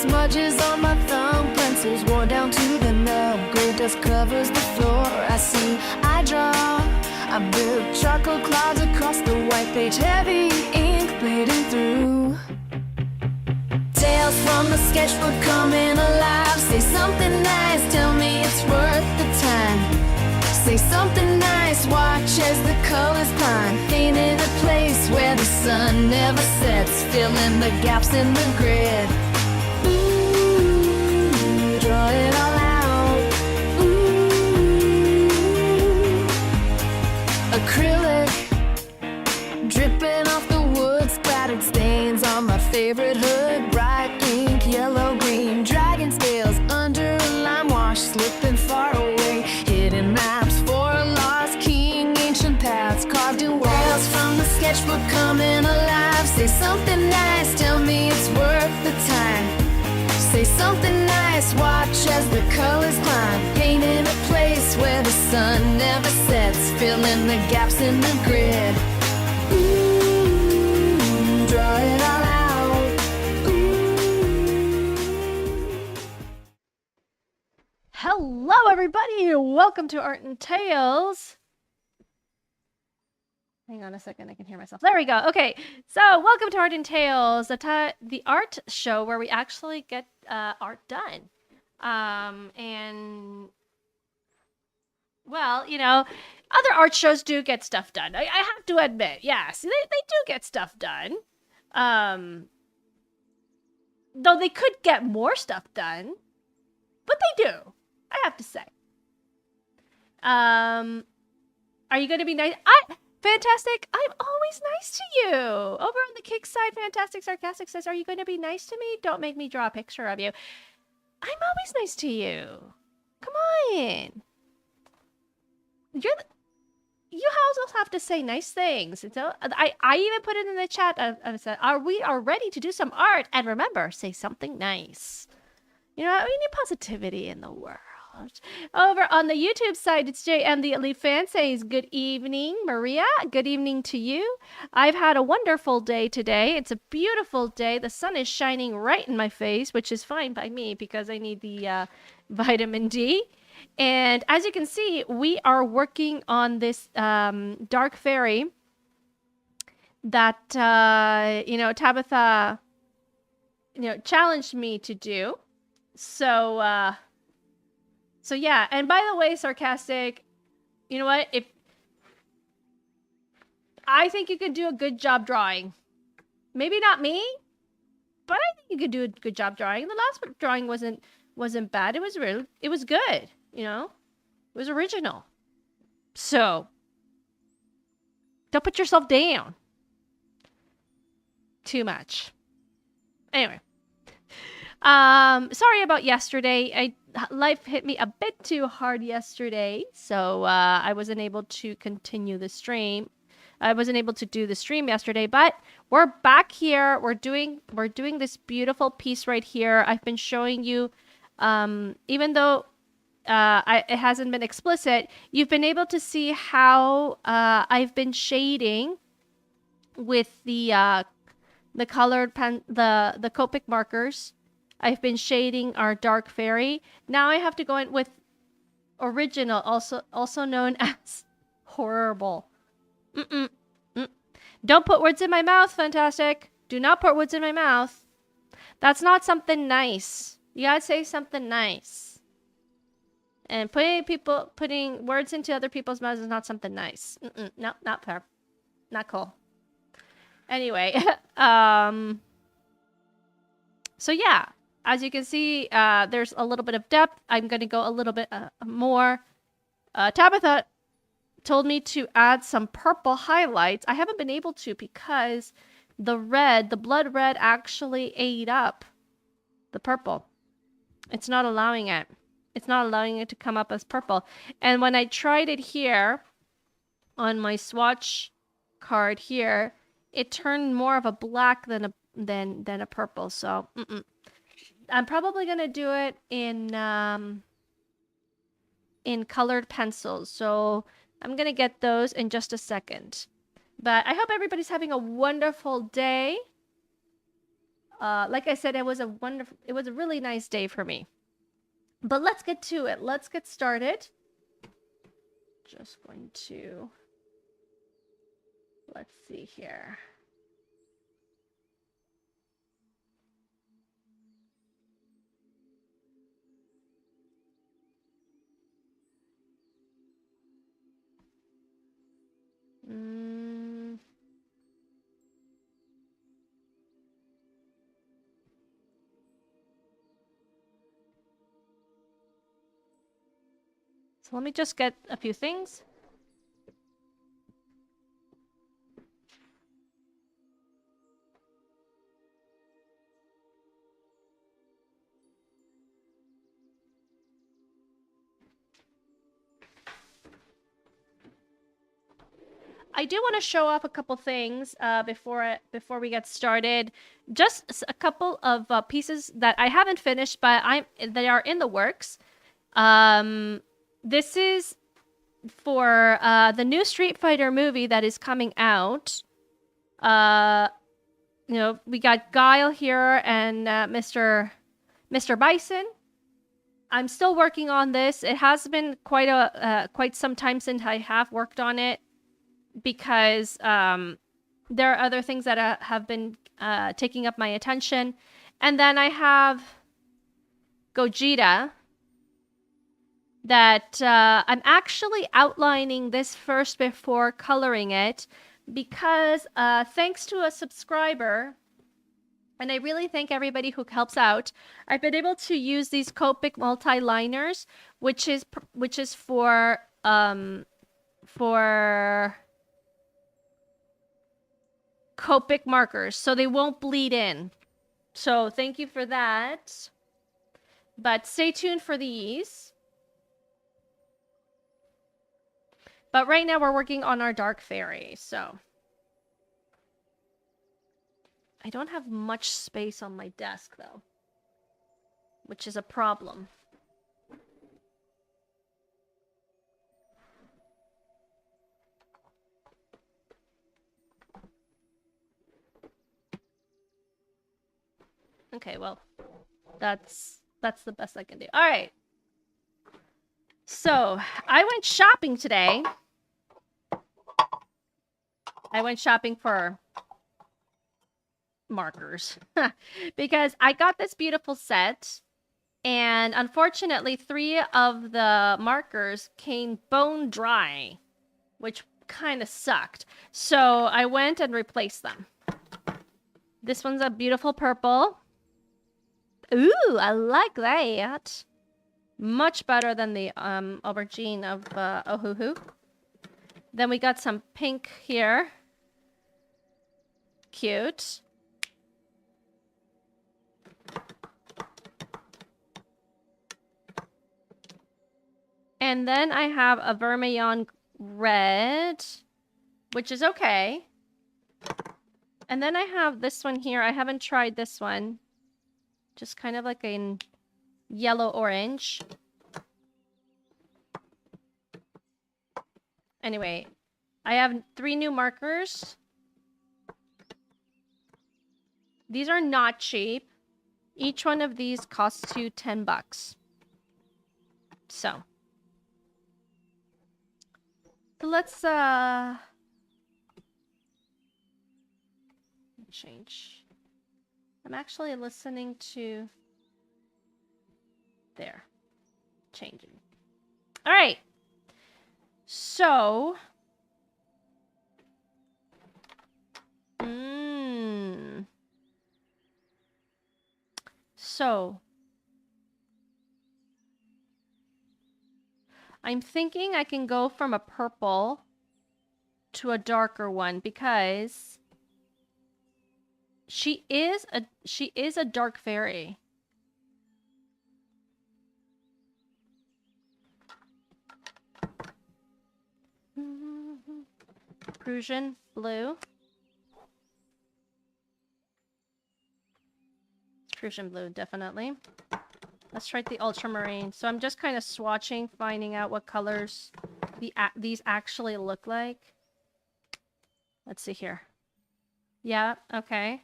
smudges on my thumb, pencils worn down to the numb. Gray dust covers the floor. I draw. I build charcoal clouds across the white page, heavy ink bleeding through. Tales from the sketchbook coming alive. Say something nice, tell me it's worth the time. Say something nice, watch as the colors climb. Painting a place where the sun never sets, filling the gaps in the grid. Ooh, draw it all out. Ooh, acrylic dripping off the wood, splattered stains on my favorite hood. Bright ink, yellow, green, dragon scales under a lime wash, slipping far away. Hidden maps for a lost king, ancient paths carved in walls from the sketchbook coming alive. Say something nice, tell me it's worth the time. Say something nice, watch as the colors climb. Painting a place where the sun never sets, filling the gaps in the grid. Ooh, draw it all out. Ooh. Hello, everybody, and welcome to Art and Tales. Hang on a second, I can hear myself. There we go. Okay, so welcome to Art and Tales, the art show where we actually get art done. And, well, you know, other art shows do get stuff done. I have to admit, yes, they do get stuff done. Though they could get more stuff done, but they do, I have to say. Are you going to be nice? Fantastic, I'm always nice to you. Over on the kick side, Fantastic Sarcastic says, are you going to be nice to me? Don't make me draw a picture of you. I'm always nice to you. Come on. You also have to say nice things. So I even put it in the chat. I said, we are ready to do some art. And remember, say something nice. You know, we need positivity in the world. Over on the YouTube side, it's JM the Elite Fan says, good evening, Maria. Good evening to you. I've had a wonderful day today. It's a beautiful day. The sun is shining right in my face, which is fine by me because I need the vitamin D. And as you can see, we are working on this dark fairy that, Tabitha, challenged me to do. So yeah, and by the way, Sarcastic, you know what? I think you could do a good job drawing. Maybe not me, but I think you could do a good job drawing. The last drawing wasn't bad. It was good, you know? It was original. So, don't put yourself down too much. Anyway. Sorry about yesterday. Life hit me a bit too hard yesterday, so I wasn't able to continue the stream. I wasn't able to do the stream yesterday, but we're back here. We're doing this beautiful piece right here. I've been showing you, even though it hasn't been explicit, you've been able to see how I've been shading with the colored pen, the Copic markers. I've been shading our dark fairy. Now I have to go in with original, also known as horrible. Don't put words in my mouth, Fantastic. Do not put words in my mouth. That's not something nice. You gotta say something nice. And putting words into other people's mouths is not something nice. No, not fair. Not cool. Anyway, so yeah. As you can see, there's a little bit of depth. I'm going to go a little bit more. Tabitha told me to add some purple highlights. I haven't been able to because the blood red actually ate up the purple. It's not allowing it. It's not allowing it to come up as purple. And when I tried it here on my swatch card here, it turned more of a black than a purple. So, I'm probably gonna do it in colored pencils. So I'm gonna get those in just a second. But I hope everybody's having a wonderful day. Like I said, it was a really nice day for me. But let's get to it. Let's get started. Just going to, let's see here. So let me just get a few things. I do want to show off a couple things before we get started. Just a couple of pieces that I haven't finished, but they are in the works. This is for the new Street Fighter movie that is coming out. You know, we got Guile here and Mr. Bison. I'm still working on this. It has been quite some time since I have worked on it, because there are other things that have been taking up my attention. And then I have Gogeta that I'm actually outlining this first before coloring it, because thanks to a subscriber, and I really thank everybody who helps out, I've been able to use these Copic multi-liners, which is for Copic markers, so they won't bleed in. So thank you for that. But stay tuned for these. But right now we're working on our Dark Fairy, so I don't have much space on my desk though, which is a problem. Okay, well, that's the best I can do. All right. So, I went shopping today. I went shopping for markers because I got this beautiful set, and unfortunately 3 of the markers came bone dry, which kind of sucked. So I went and replaced them. This one's a beautiful purple. Ooh, I like that. Much better than the aubergine of Ohuhu. Then we got some pink here. Cute. And then I have a vermilion red, which is okay. And then I have this one here. I haven't tried this one. Just kind of like a yellow orange. Anyway, I have 3 new markers. These are not cheap. Each one of these costs you $10. So let's change. I'm actually listening to there. Changing. All right. So So I'm thinking I can go from a purple to a darker one, because she is a dark fairy. Prussian blue. Prussian blue, definitely. Let's try the ultramarine. So I'm just kind of swatching, finding out what colors these actually look like. Let's see here. Yeah, okay.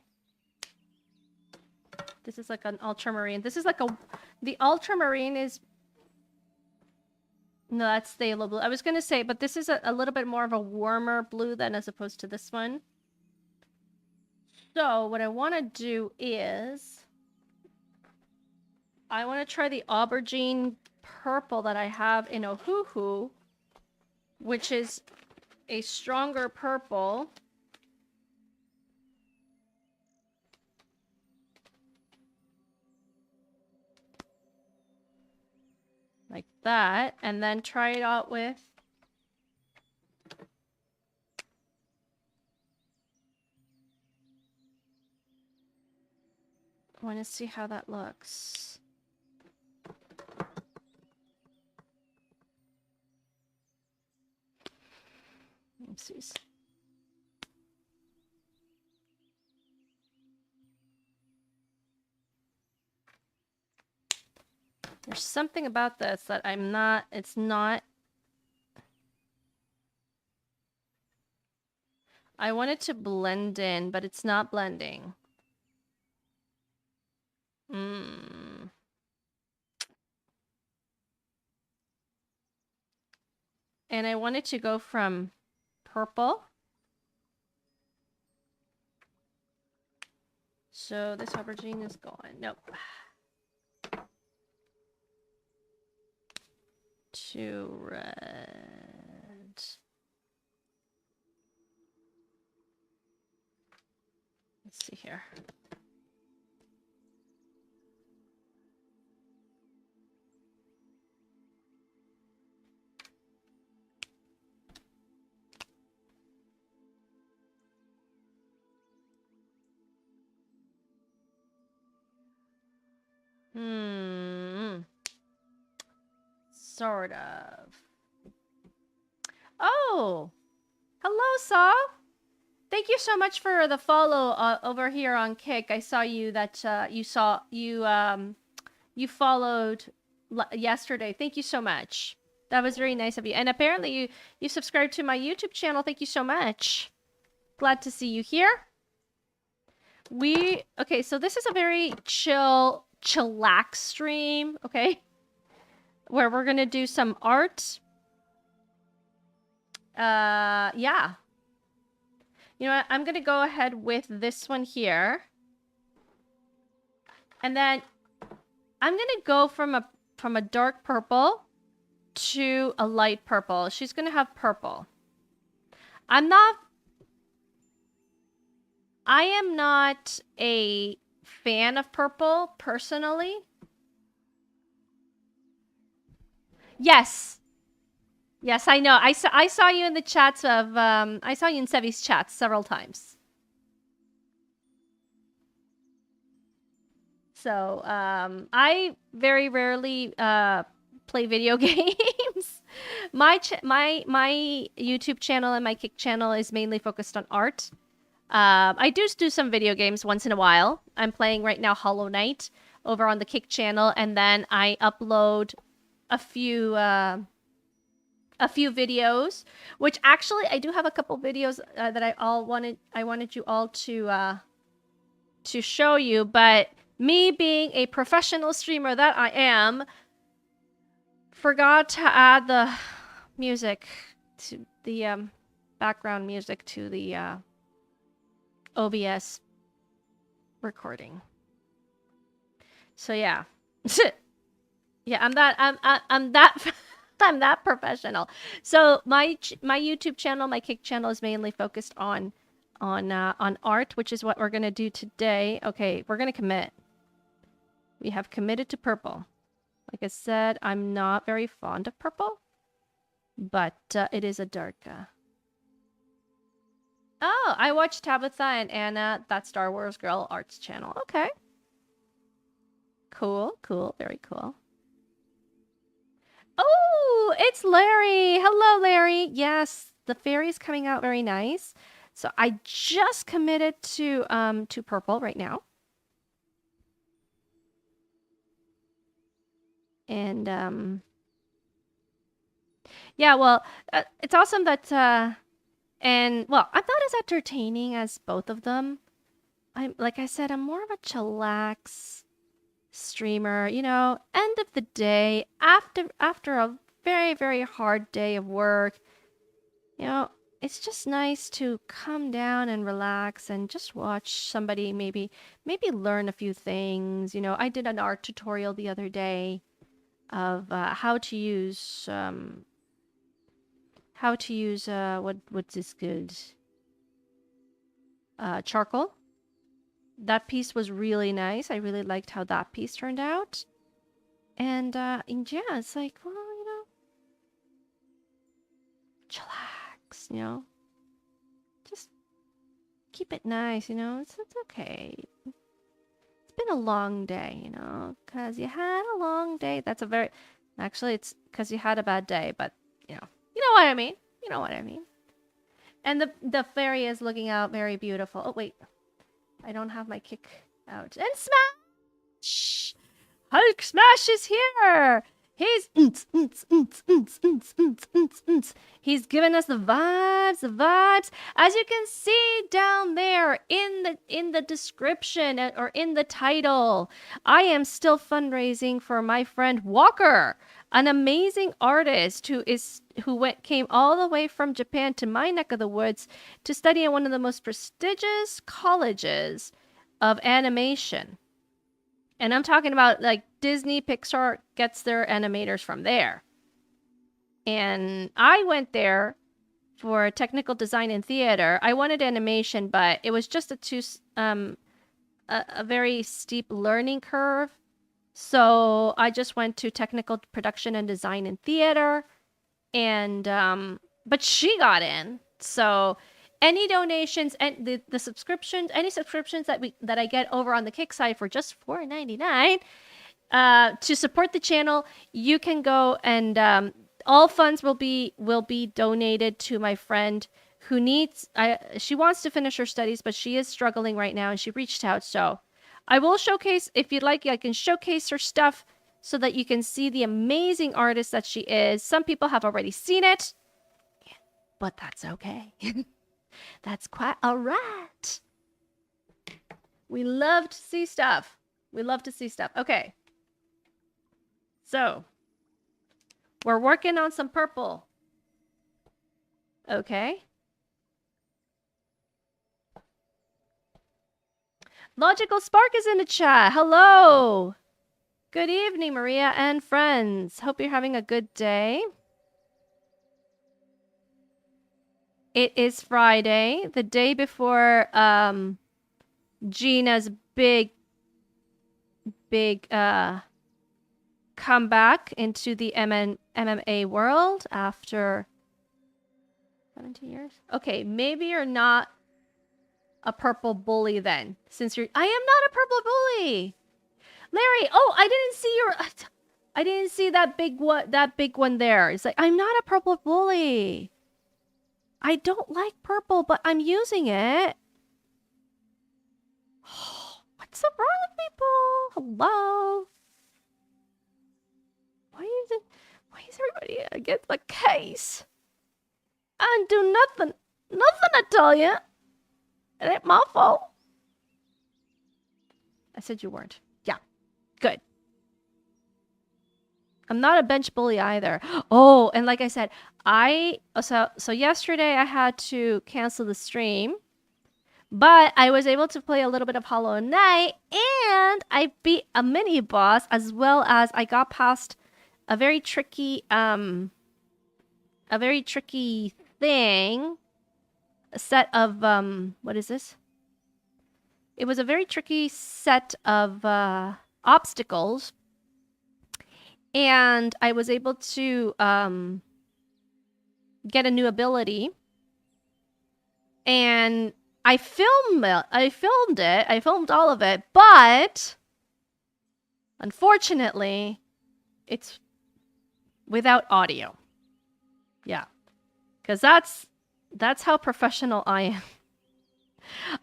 This is like an ultramarine. This is like the ultramarine is... No, that's phthalo blue. I was going to say, but this is a little bit more of a warmer blue than as opposed to this one. So what I want to do is... I want to try the aubergine purple that I have in Ohuhu, which is a stronger purple. Like that, and then try it out with I want to see how that looks. Let's see. There's something about this that I'm not, it's not. I want it to blend in, but it's not blending. And I want it to go from purple. So this aubergine is gone. Nope. To red. Let's see here. Sort of. Oh! Hello, Saw! Thank you so much for the follow over here on Kick. I saw you that you followed yesterday. Thank you so much. That was very nice of you. And apparently you subscribed to my YouTube channel. Thank you so much. Glad to see you here. Okay, so this is a very chillax stream, okay? Where we're gonna do some art. Yeah. You know what? I'm gonna go ahead with this one here. And then I'm gonna go from a dark purple to a light purple. She's gonna have purple. I am not a fan of purple, personally. Yes. Yes, I know. I saw you in the chats of, I saw you in Sevi's chats several times. So, I very rarely, play video games. My YouTube channel and my Kick channel is mainly focused on art. I do some video games once in a while. I'm playing right now Hollow Knight over on the Kick channel, and then I upload a few videos, which actually I do have a couple videos that I wanted you all to show you, but me being a professional streamer that I am, forgot to add the music to the background music to the OBS recording. So yeah. Yeah, I'm that professional. So my YouTube channel, my Kick channel is mainly focused on art, which is what we're going to do today. Okay, we're going to commit. We have committed to purple. Like I said, I'm not very fond of purple, but it is a dark. Oh, I watched Tabitha and Anna, that Star Wars Girl Arts channel. Okay. Cool, cool, very cool. Oh, it's Larry. Hello, Larry. Yes, the fairy's coming out very nice. So I just committed to purple right now. And yeah, well, it's awesome that and well, I'm not as entertaining as both of them. like I said, I'm more of a chillax streamer, you know, end of the day, after a very, very hard day of work, you know, it's just nice to come down and relax and just watch somebody maybe learn a few things. You know, I did an art tutorial the other day of how to use what's this good charcoal. That piece was really nice. I really liked how that piece turned out. And yeah, it's like, well, you know, chillax, you know, just keep it nice, you know, it's okay. It's been a long day, you know, because you had a long day. Actually, it's because you had a bad day, but, you know what I mean. You know what I mean. And the fairy is looking out very beautiful. Oh, wait. I don't have my kick out. And smash! Hulk Smash is here! He's he's giving us the vibes. As you can see down there in the description or in the title, I am still fundraising for my friend Walker, an amazing artist who came all the way from Japan to my neck of the woods to study at one of the most prestigious colleges of animation. And I'm talking about like Disney, Pixar gets their animators from there. And I went there for technical design and theater. I wanted animation, but it was just a very steep learning curve. So I just went to technical production and design and theater. And but she got in. So any donations and the subscriptions, any subscriptions that I get over on the Kick side for just $4.99 to support the channel, you can go and all funds will be donated to my friend who needs. She wants to finish her studies, but she is struggling right now, and she reached out. So I will showcase, if you'd like, I can showcase her stuff so that you can see the amazing artist that she is. Some people have already seen it, but that's okay. That's quite all right. We love to see stuff. We love to see stuff. Okay. So, we're working on some purple. Okay. Logical Spark is in the chat. Hello. Good evening, Maria and friends. Hope you're having a good day. It is Friday, the day before Gina's big comeback into the MMA world after 17 years. Okay, maybe you're not a purple bully then, since I am not a purple bully. Larry, oh, I didn't see that big one there. It's like, I'm not a purple bully. I don't like purple, but I'm using it. What's wrong with people? Hello? Why is everybody against my case? I didn't do nothing. Nothing, I tell you. It ain't my fault. I said you weren't. Yeah. Good. I'm not a bench bully either. Oh, and like I said, so yesterday I had to cancel the stream, but I was able to play a little bit of Hollow Knight, and I beat a mini boss, as well as I got past a very tricky thing. A set of what is this? It was a very tricky set of obstacles. And I was able to get a new ability. And I filmed it. I filmed all of it. But unfortunately, it's without audio. Yeah. Because that's how professional I am.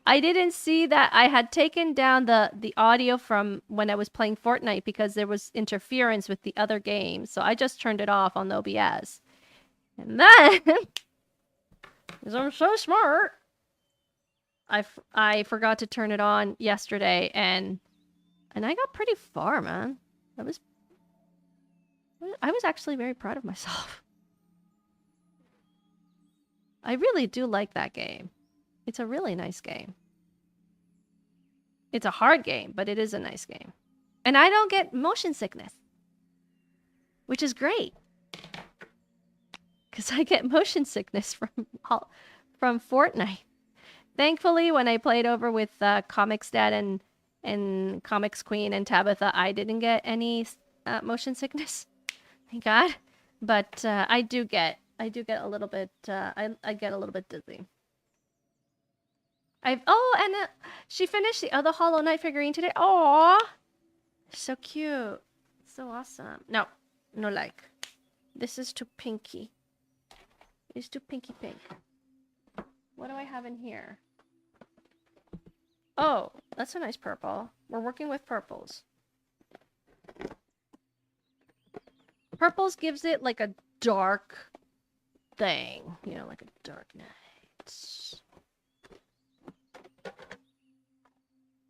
I didn't see that I had taken down the audio from when I was playing Fortnite because there was interference with the other game. So I just turned it off on OBS. And then, because I'm so smart, I forgot to turn it on yesterday, and I got pretty far, man. I was actually very proud of myself. I really do like that game. It's a really nice game. It's a hard game, but it is a nice game. And I don't get motion sickness, which is great. Because I get motion sickness from Fortnite. Thankfully, when I played over with Comics Dad and Comics Queen and Tabitha, I didn't get any motion sickness. Thank God. But I do get a little bit. I get a little bit dizzy. And she finished the other Hollow Knight figurine today. Aww, so cute, so awesome. No like. This is too pinky. It's too pinky pink. What do I have in here? Oh, that's a nice purple. We're working with purples. Purples gives it like a dark thing. You know, like a dark night.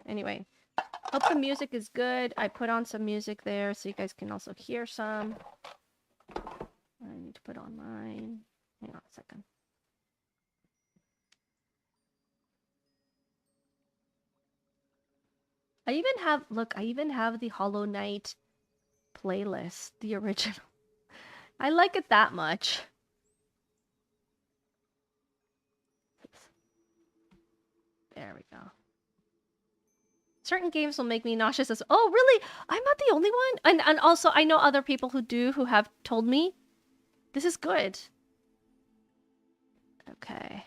Anyway, hope the music is good. I put on some music there so you guys can also hear some. I need to put on mine. Hang on a second. I even have the Hollow Knight playlist, the original. I like it that much. There we go. Certain games will make me nauseous as... Oh, really? I'm not the only one? And also, I know other people who have told me. This is good. Okay.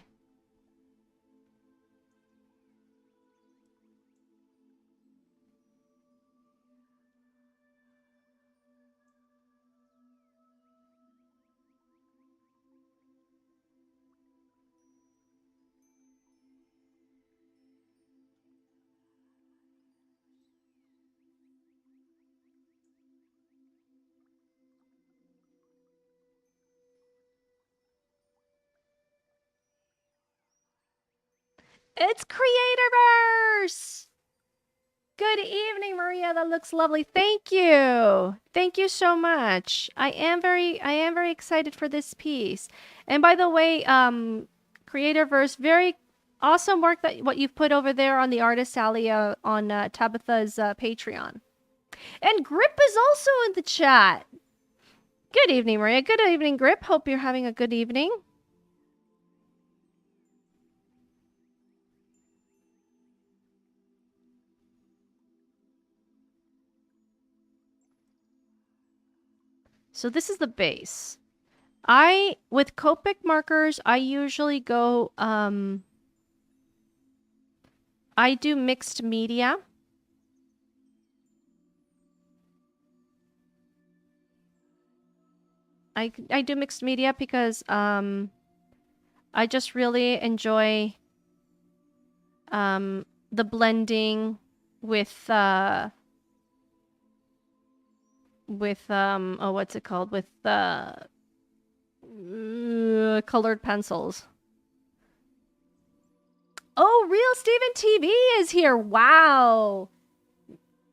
It's Creatorverse! Good evening, Maria. That looks lovely. Thank you. Thank you so much. I am very excited for this piece. And by the way, Creatorverse, very awesome work what you've put over there on the Artist Alley on Tabitha's Patreon. And Grip is also in the chat. Good evening, Maria. Good evening, Grip. Hope you're having a good evening. So this is the base. With Copic markers, I usually go, I do mixed media. I do mixed media because, I just really enjoy, the blending with, oh, what's it called? With, colored pencils. Oh, Real Steven TV is here. Wow.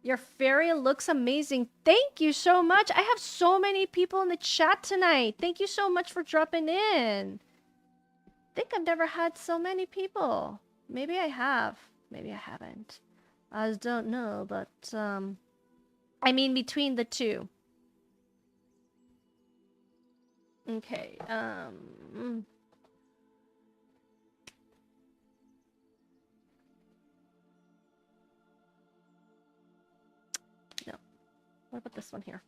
Your fairy looks amazing. Thank you so much. I have so many people in the chat tonight. Thank you so much for dropping in. I think I've never had so many people. Maybe I have. Maybe I haven't. I just don't know, but, I mean, between the two. Okay, no. What about this one here?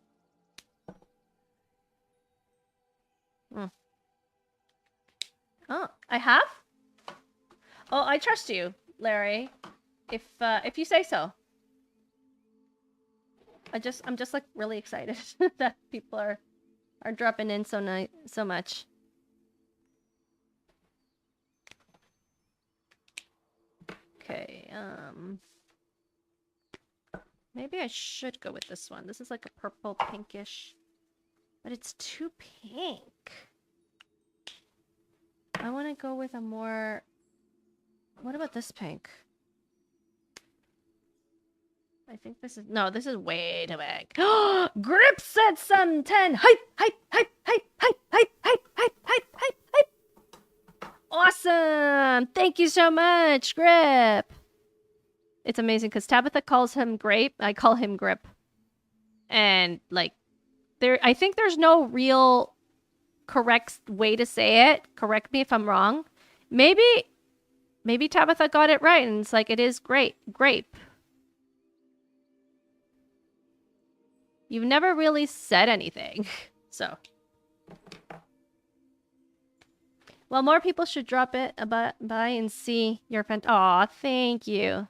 Oh, I have? Oh, I trust you, Larry. If you say so. I'm just like really excited that people are dropping in so much. Okay, maybe I should go with this one. This is like a purple pinkish, but it's too pink. I want to go with a more What about this pink? I think this is... No, this is way too big. Grip set sun 10. Hype, hype, hype, hype, hype, hype, hype, hype, hype, hype, hype. Awesome. Thank you so much, Grip. It's amazing because Tabitha calls him Grape. I call him Grip. And, like, I think there's no real correct way to say it. Correct me if I'm wrong. Maybe Tabitha got it right, and it's like, it is grape. You've never really said anything, so. Well, more people should drop it by and see your friend. Aw, thank you.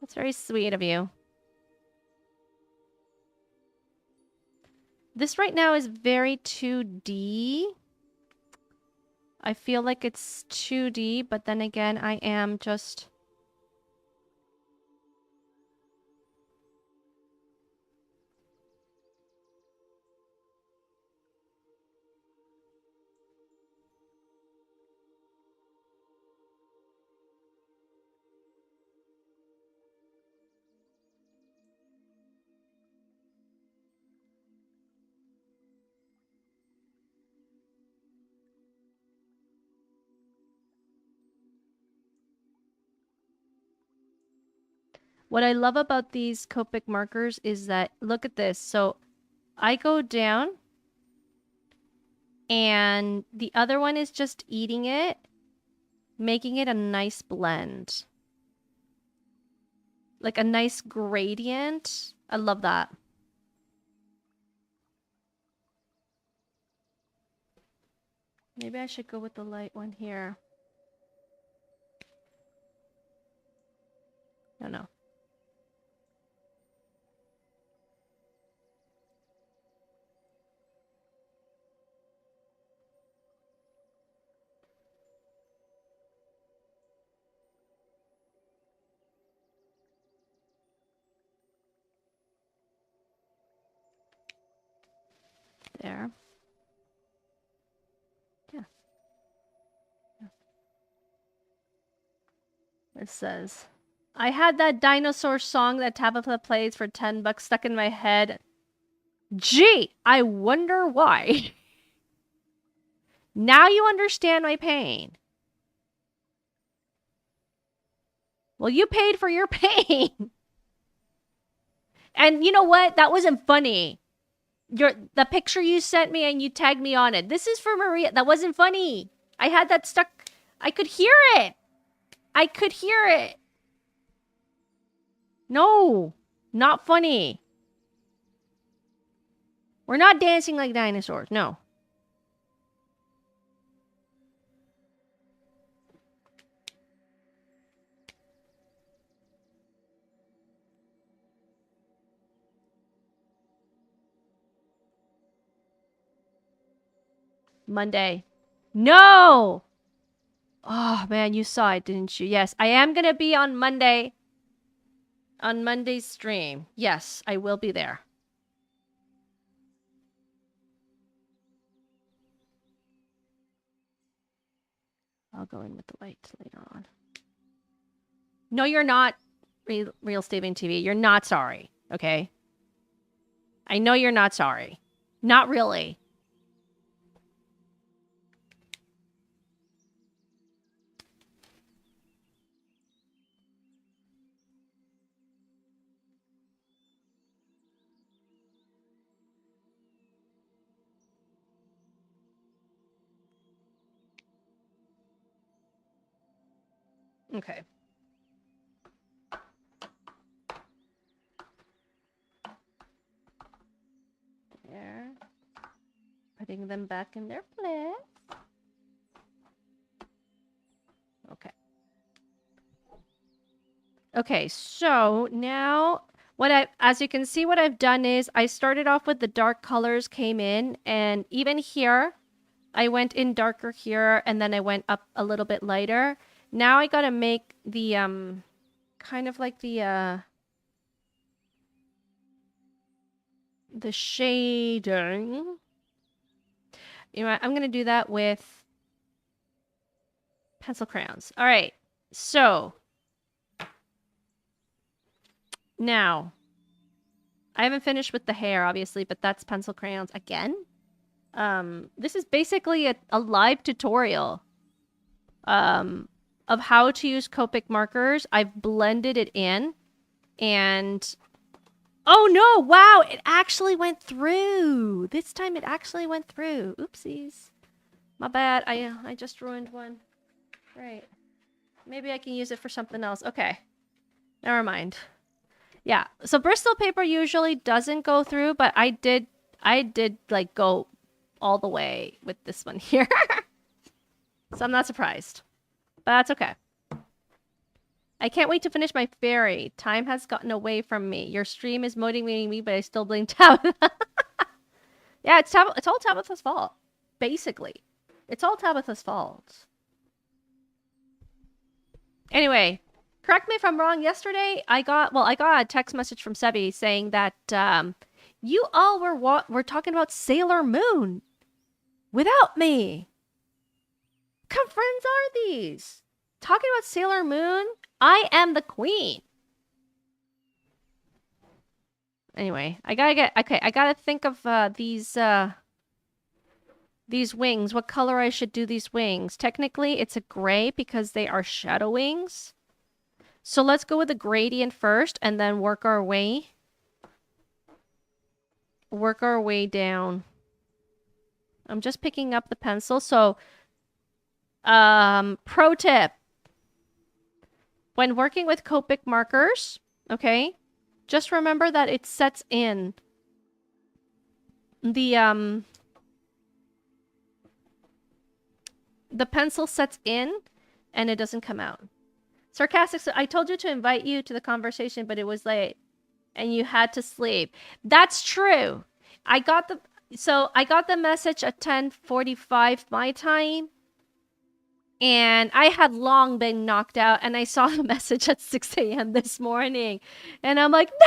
That's very sweet of you. This right now is very 2D. I feel like it's 2D, but then again, I am just... What I love about these Copic markers is that, look at this. So I go down and the other one is just eating it, making it a nice blend. Like a nice gradient. I love that. Maybe I should go with the light one here. No. There. Yeah. It says, I had that dinosaur song that Tabitha plays for $10 stuck in my head. Gee, I wonder why. Now you understand my pain. Well, you paid for your pain. And you know what? That wasn't funny. The picture you sent me and you tagged me on it. This is for Maria. That wasn't funny. I had that stuck. I could hear it. I could hear it. No, not funny. We're not dancing like dinosaurs. No. Monday. No! Oh, man, you saw it, didn't you? Yes, I am going to be on Monday. On Monday's stream. Yes, I will be there. I'll go in with the lights later on. No, you're not, Real Staving TV. You're not sorry, okay? I know you're not sorry. Not really. Okay. There. Putting them back in their place. Okay. Okay, so now as you can see, what I've done is I started off with the dark colors came in, and even here, I went in darker here, and then I went up a little bit lighter. Now I gotta make the, kind of like the shading. You know what? I'm gonna do that with pencil crayons. All right. So, now, I haven't finished with the hair, obviously, but that's pencil crayons again. This is basically a live tutorial of how to use Copic markers. I've blended it in, and oh no, wow, it actually went through. This time it actually went through. Oopsies. My bad. I just ruined one. Right. Maybe I can use it for something else. Okay. Never mind. Yeah. So Bristol paper usually doesn't go through, but I did like go all the way with this one here. So I'm not surprised. But that's okay. I can't wait to finish my fairy. Time has gotten away from me. Your stream is motivating me, but I still blame Tabitha. Yeah, it's all Tabitha's fault. Basically. It's all Tabitha's fault. Anyway, correct me if I'm wrong. Yesterday, I got a text message from Sebi saying that you all were talking about Sailor Moon without me. What kind of friends are these? Talking about Sailor Moon? I am the queen. Anyway, I gotta think of these wings. What color I should do these wings. Technically, it's a gray because they are shadow wings. So let's go with the gradient first and then work our way down. I'm just picking up the pencil. So, pro tip. When working with Copic markers, okay, just remember that it sets in the pencil sets in and it doesn't come out. Sarcastic, so I told you to invite you to the conversation, but it was late and you had to sleep. That's true. I got the message at 10:45 my time. And I had long been knocked out, and I saw the message at 6 a.m. this morning. And I'm like, no!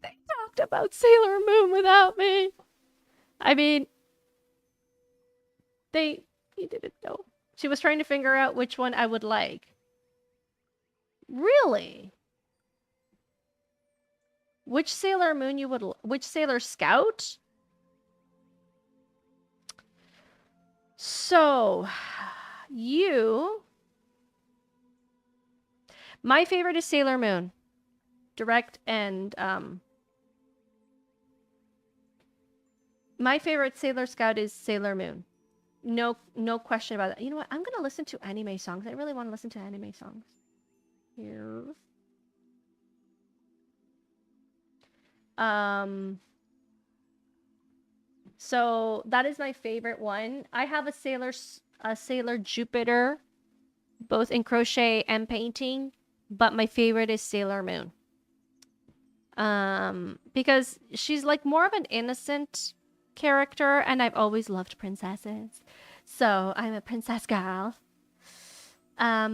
They talked about Sailor Moon without me. I mean, he didn't know. She was trying to figure out which one I would like. Really? Which Sailor Moon you would... Which Sailor Scout? So... My favorite is Sailor Moon. Direct and, my favorite Sailor Scout is Sailor Moon. No question about that. You know what? I'm gonna listen to anime songs. I really want to listen to anime songs. Here. So that is my favorite one. I have a Sailor Jupiter, both in crochet and painting, but my favorite is Sailor Moon. Because she's like more of an innocent character, and I've always loved princesses. So I'm a princess girl.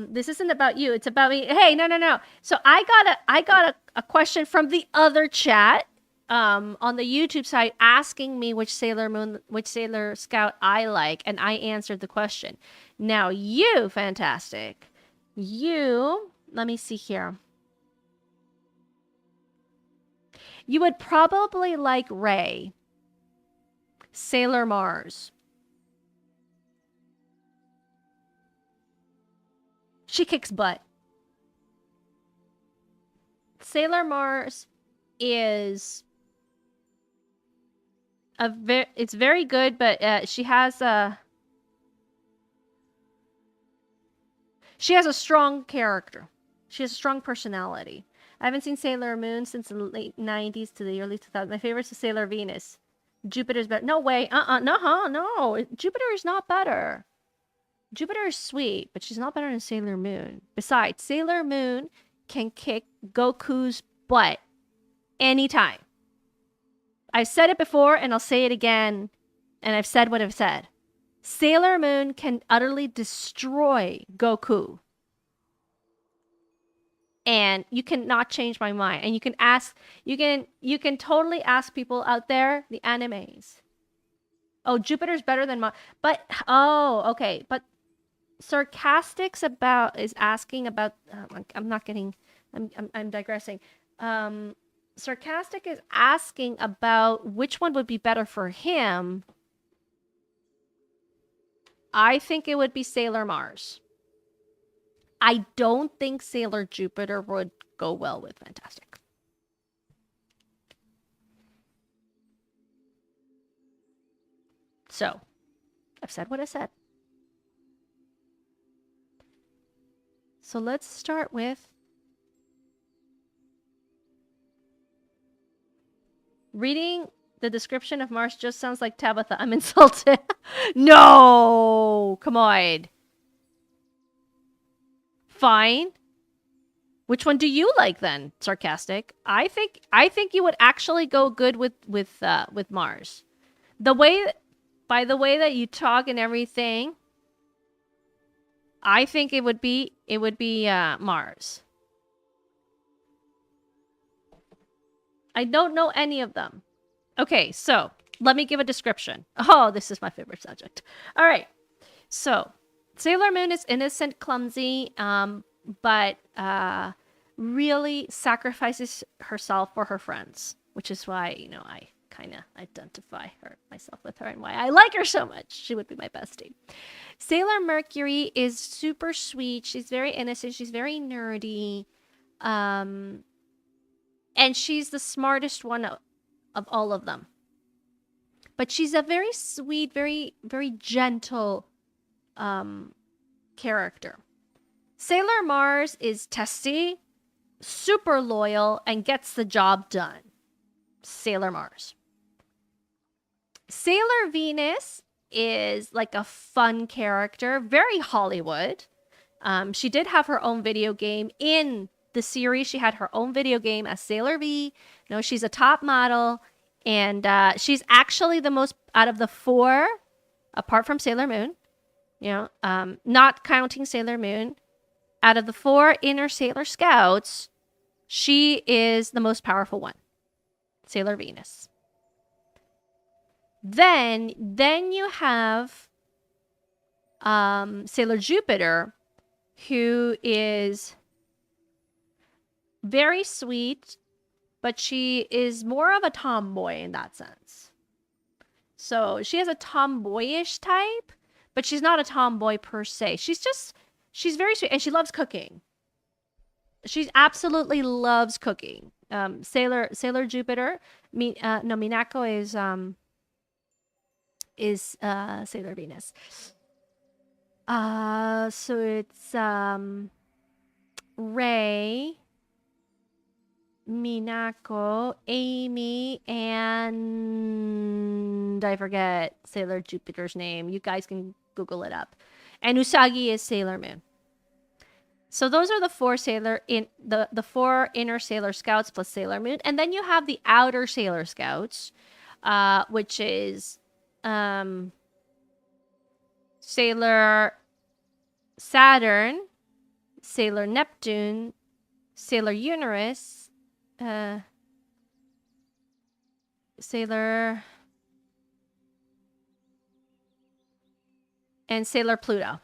This isn't about you, it's about me. Hey, no. So I got a question from the other chat. On the YouTube side, asking me which Sailor Scout I like, and I answered the question. Now you, fantastic. Let me see here. You would probably like Ray. Sailor Mars. She kicks butt. Sailor Mars is... it's very good, but she has a strong character. She has a strong personality. I haven't seen Sailor Moon since the late 90s to the early 2000s. My favorite is Sailor Venus. Jupiter's better. No way. No. Jupiter is not better. Jupiter is sweet, but she's not better than Sailor Moon. Besides, Sailor Moon can kick Goku's butt anytime. I've said it before, and I'll say it again, and I've said what I've said. Sailor Moon can utterly destroy Goku. And you cannot change my mind. And you can totally ask people out there, the animes. Oh, Jupiter's better than Mars. But, oh, okay. But Sarcastics about is asking about. I'm not getting. I'm digressing. Sarcastic is asking about which one would be better for him. I think it would be Sailor Mars. I don't think Sailor Jupiter would go well with Fantastic. So, I've said what I said. So let's start with reading the description of Mars just sounds like Tabitha. I'm insulted. No! Come on. Fine. Which one do you like then? Sarcastic. I think you would actually go good with Mars. By the way that you talk and everything, I think it would be Mars. I don't know any of them. Okay, so let me give a description. Oh, this is my favorite subject. All right. So, Sailor Moon is innocent, clumsy, but really sacrifices herself for her friends, which is why, I kind of identify myself with her and why I like her so much. She would be my bestie. Sailor Mercury is super sweet. She's very innocent. She's very nerdy. And she's the smartest one of all of them. But she's a very sweet, very, very gentle character. Sailor Mars is testy, super loyal, and gets the job done. Sailor Mars. Sailor Venus is like a fun character, very Hollywood. She did have her own video game in the series. She had her own video game as Sailor V. She's a top model, and she's actually the most out of the four, apart from Sailor Moon. Not counting Sailor Moon, out of the four inner Sailor Scouts, she is the most powerful one. Sailor Venus. Then you have Sailor Jupiter, who is very sweet, but she is more of a tomboy in that sense. So she has a tomboyish type, but she's not a tomboy per se. She's very sweet, and she loves cooking. She absolutely loves cooking. Sailor Jupiter. Minako is Sailor Venus. So it's Ray, Minako, Amy, and I forget Sailor Jupiter's name. You guys can Google it up. And Usagi is Sailor Moon. So those are the four the four inner Sailor Scouts plus Sailor Moon, and then you have the outer Sailor Scouts, which is Sailor Saturn, Sailor Neptune, Sailor Uranus, Sailor and Sailor Pluto.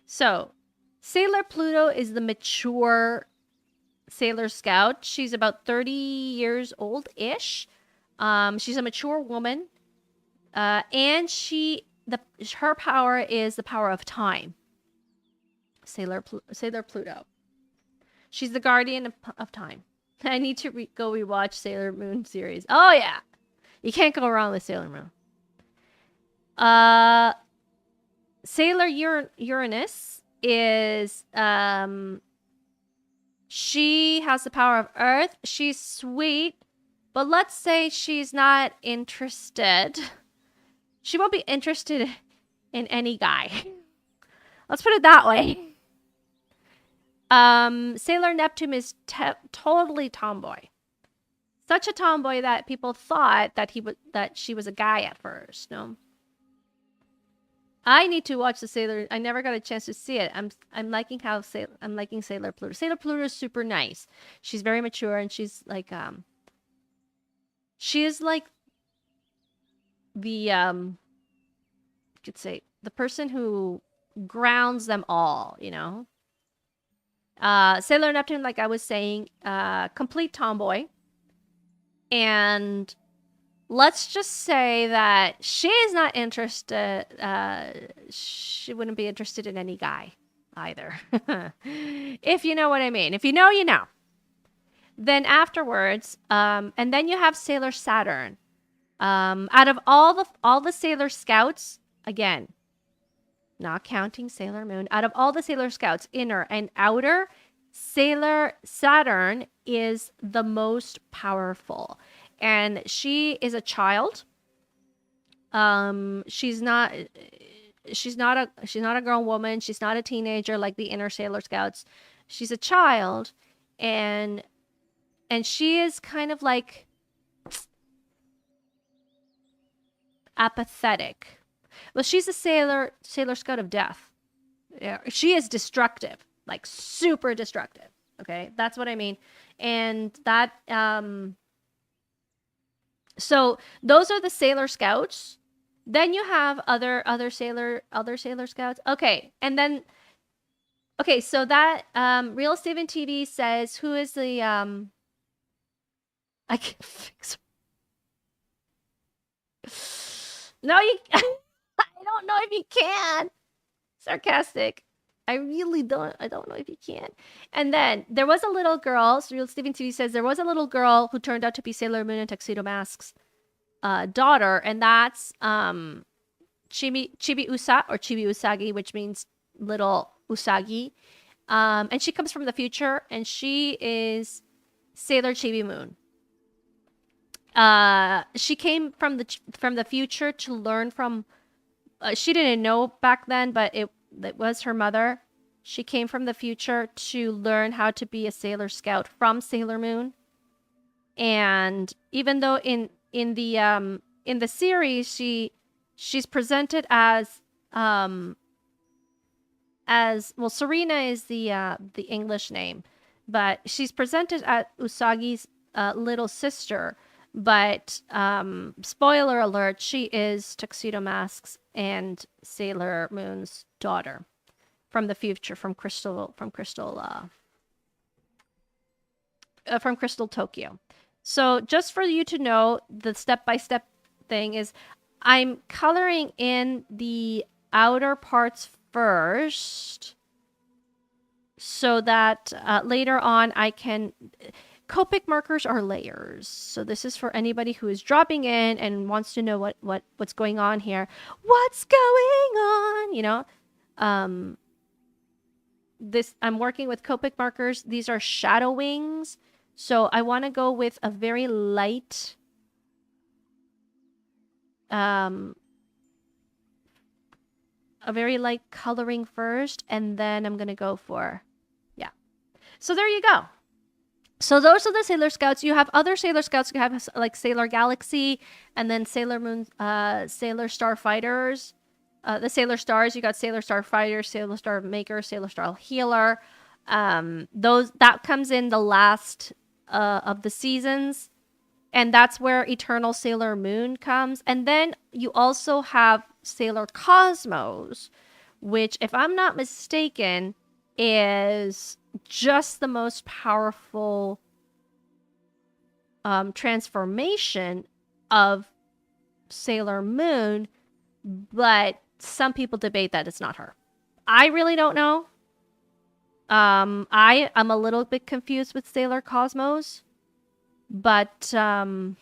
So, Sailor Pluto is the mature Sailor Scout. She's about 30 years old-ish. She's a mature woman. And her power is the power of time. Sailor Pluto. She's the guardian of time. I need to go rewatch Sailor Moon series. Oh, yeah. You can't go wrong with Sailor Moon. Sailor Uranus is, she has the power of Earth. She's sweet, but let's say she's not interested. She won't be interested in any guy. Let's put it that way. Sailor Neptune is totally tomboy. Such a tomboy that people thought that she was a guy at first, no? I need to watch the Sailor. I never got a chance to see it. I'm liking Sailor Pluto. Sailor Pluto is super nice. She's very mature, and she's like she is like the you could say the person who grounds them all, you know. Sailor Neptune, like I was saying, complete tomboy. And let's just say that she is not interested, she wouldn't be interested in any guy either. If you know what I mean. If you know, you know. Then afterwards, and then you have Sailor Saturn. Out of all the Sailor Scouts, again, not counting Sailor Moon, out of all the Sailor Scouts, inner and outer, Sailor Saturn is the most powerful. And she is a child. She's not a grown woman. She's not a teenager like the inner Sailor Scouts. She's a child, and she is kind of like apathetic. Well, she's a Sailor Scout of death. Yeah, she is destructive, like super destructive. Okay, that's what I mean. And that so those are the Sailor Scouts. Then you have other Sailor Scouts. Okay, and then okay, so that Real Steven TV says who is the I can fix. No, you. I don't know if you can. Sarcastic. I really don't. I don't know if you can. And then there was a little girl. So Real Steven TV says there was a little girl who turned out to be Sailor Moon and Tuxedo Mask's daughter, and that's Chibi Usa or Chibi Usagi, which means little Usagi. And she comes from the future, and she is Sailor Chibi Moon. She came from the future to learn from. She didn't know back then, but it was her mother. She came from the future to learn how to be a Sailor Scout from Sailor Moon. And even though in the series she's presented as well, Serena is the English name, but she's presented as Usagi's little sister. But spoiler alert, she is Tuxedo Mask's and Sailor Moon's daughter from the future, from Crystal Tokyo. So just for you to know, the step-by-step thing is I'm coloring in the outer parts first so that later on I can... Copic markers are layers. So this is for anybody who is dropping in and wants to know what's going on here. What's going on? You know, I'm working with Copic markers. These are shadow wings. So I want to go with a very light coloring first, and then I'm going to go for, yeah. So there you go. So those are the Sailor Scouts. You have other Sailor Scouts. You have like Sailor Galaxy, and then Sailor Moon, Sailor Star Fighters. The Sailor Stars, you got Sailor Star Fighter, Sailor Star Maker, Sailor Star Healer. That comes in the last of the seasons, and that's where Eternal Sailor Moon comes. And then you also have Sailor Cosmos, which, if I'm not mistaken, is just the most powerful transformation of Sailor Moon, but some people debate that it's not her. I really don't know. I am a little bit confused with Sailor Cosmos, but yeah.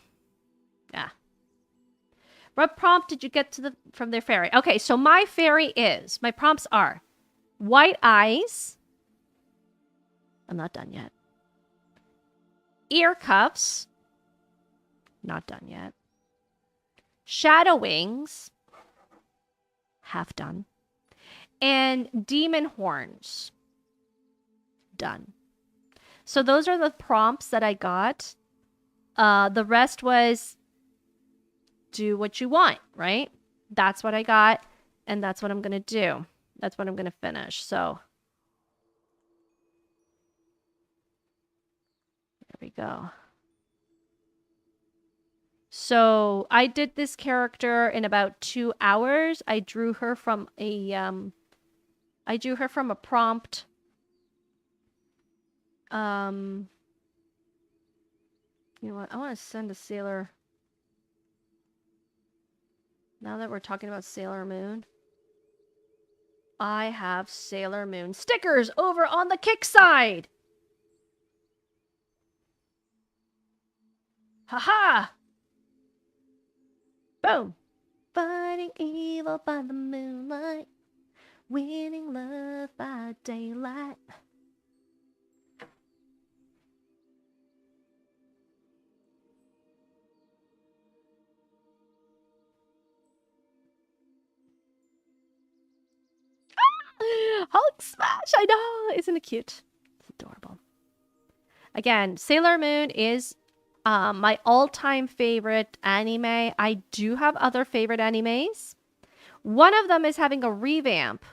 What prompt did you get from their fairy? Okay, so my prompts are white eyes. I'm not done yet. Ear cuffs. Not done yet. Shadow wings. Half done. And demon horns. Done. So those are the prompts that I got. The rest was do what you want, right? That's what I got, and that's what I'm going to do. That's what I'm going to finish. So there we go. So I did this character in about 2 hours. I drew her from a prompt. You know what? I want to send a Sailor. Now that we're talking about Sailor Moon, I have Sailor Moon stickers over on the Kick side. Haha! Boom! Fighting evil by the moonlight, winning love by daylight. Hulk smash! I know! Isn't it cute? It's adorable. Again, Sailor Moon is my all-time favorite anime. I do have other favorite animes. One of them is having a revamp.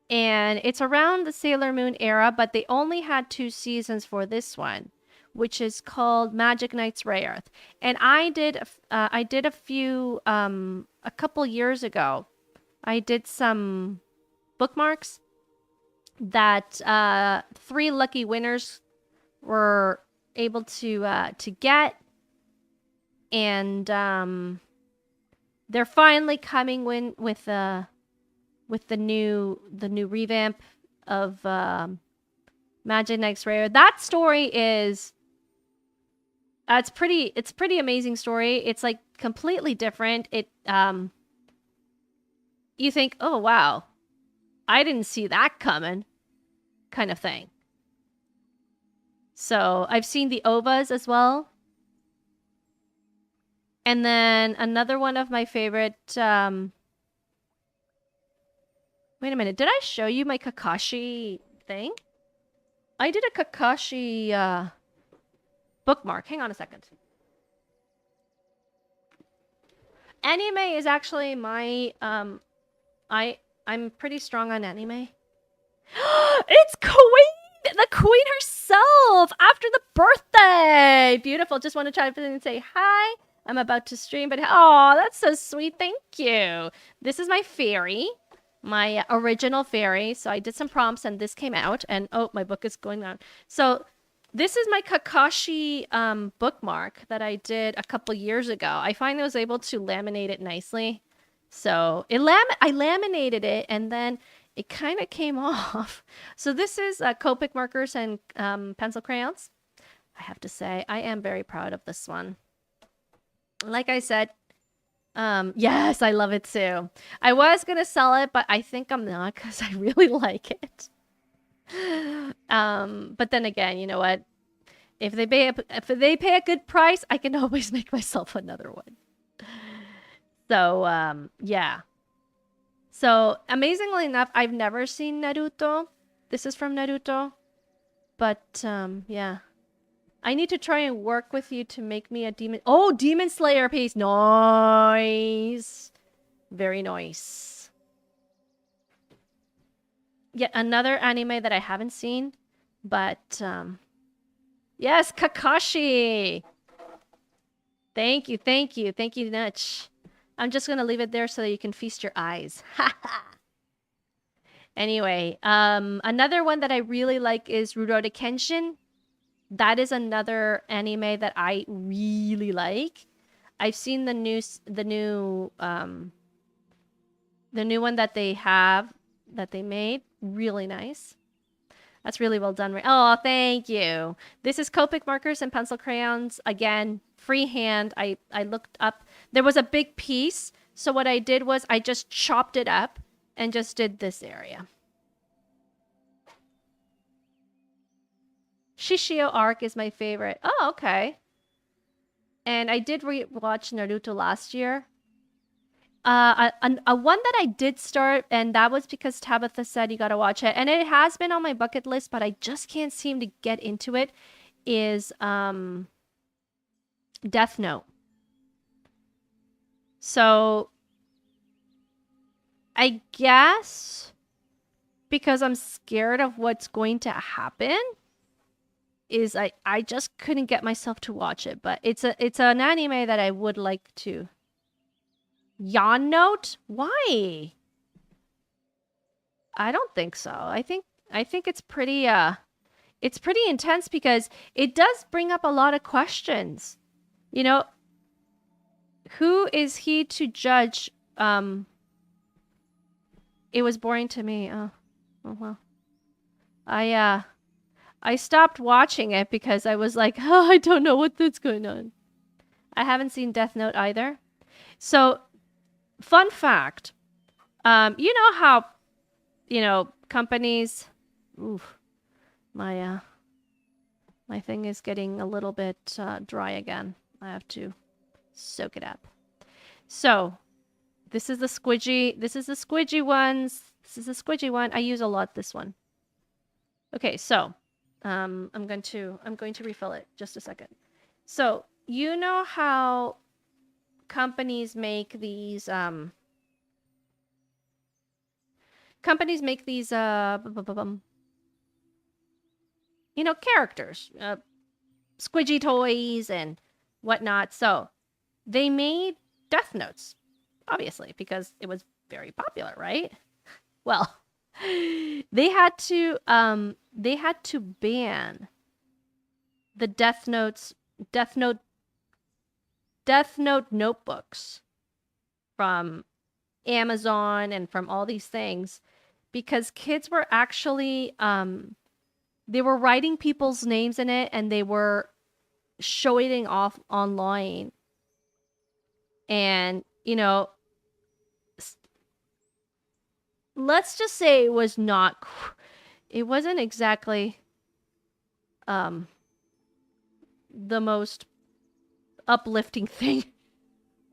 And it's around the Sailor Moon era, but they only had 2 seasons for this one, which is called Magic Knights Rayearth. And I did a few a couple years ago. I did some bookmarks that 3 lucky winners were able to get, and they're finally coming with the new revamp of Magic Knights Rayearth. That story is it's pretty amazing story. It's like completely different. It you think, oh wow, I didn't see that coming, kind of thing. So I've seen the OVAs as well. And then another one of my favorite wait a minute, did I show you my Kakashi thing? I did a Kakashi bookmark. Hang on a second. Anime is actually my I'm pretty strong on anime. It's Queen! The Queen herself! After the birthday! Beautiful. Just want to chime in and say hi. I'm about to stream, but oh, that's so sweet. Thank you. This is my fairy. My original fairy. So I did some prompts and this came out. And oh, my book is going on. So this is my Kakashi bookmark that I did a couple years ago. I finally was able to laminate it nicely. So I laminated it and then it kind of came off. So this is Copic markers and pencil crayons. I have to say, I am very proud of this one. Like I said, yes, I love it too. I was going to sell it, but I think I'm not because I really like it. But then again, you know what? If they pay a good price, I can always make myself another one. So, yeah. So, amazingly enough, I've never seen Naruto. This is from Naruto. But, yeah. I need to try and work with you to make me a demon... Oh, Demon Slayer piece! Nice! Very nice. Yet another anime that I haven't seen. But, yes, Kakashi! Thank you, thank you. Thank you, Nutch. I'm just going to leave it there so that you can feast your eyes. Anyway, another one that I really like is Rurouni Kenshin. That is another anime that I really like. I've seen the new one that they made. Really nice. That's really well done. Oh, thank you. This is Copic markers and pencil crayons. Again, freehand. I looked up. There was a big piece. So what I did was I just chopped it up and just did this area. Shishio arc is my favorite. Oh, okay. And I did watch Naruto last year. A one that I did start, and that was because Tabitha said you gotta watch it, and it has been on my bucket list, but I just can't seem to get into it, is Death Note. So I guess because I'm scared of what's going to happen, is I just couldn't get myself to watch it, but it's an anime that I would like to. Yawn Note? Why? I don't think so. I think it's pretty intense because it does bring up a lot of questions. You know, who is he to judge? It was boring to me. Oh well. I stopped watching it because I was like, oh, I don't know what's going on. I haven't seen Death Note either. So, fun fact. You know how, companies. Oof, my thing is getting a little bit dry again. I have to soak it up. So, this is the squidgy. This is the squidgy ones. This is the squidgy one. I use a lot this one. Okay, so I'm going to refill it. Just a second. So you know how companies make these characters, squidgy toys and whatnot. So they made Death Notes, obviously, because it was very popular, right? Well, they had to ban the Death Note notebooks from Amazon and from all these things because kids were actually they were writing people's names in it and they were showing it off online. And, let's just say it wasn't exactly the most uplifting thing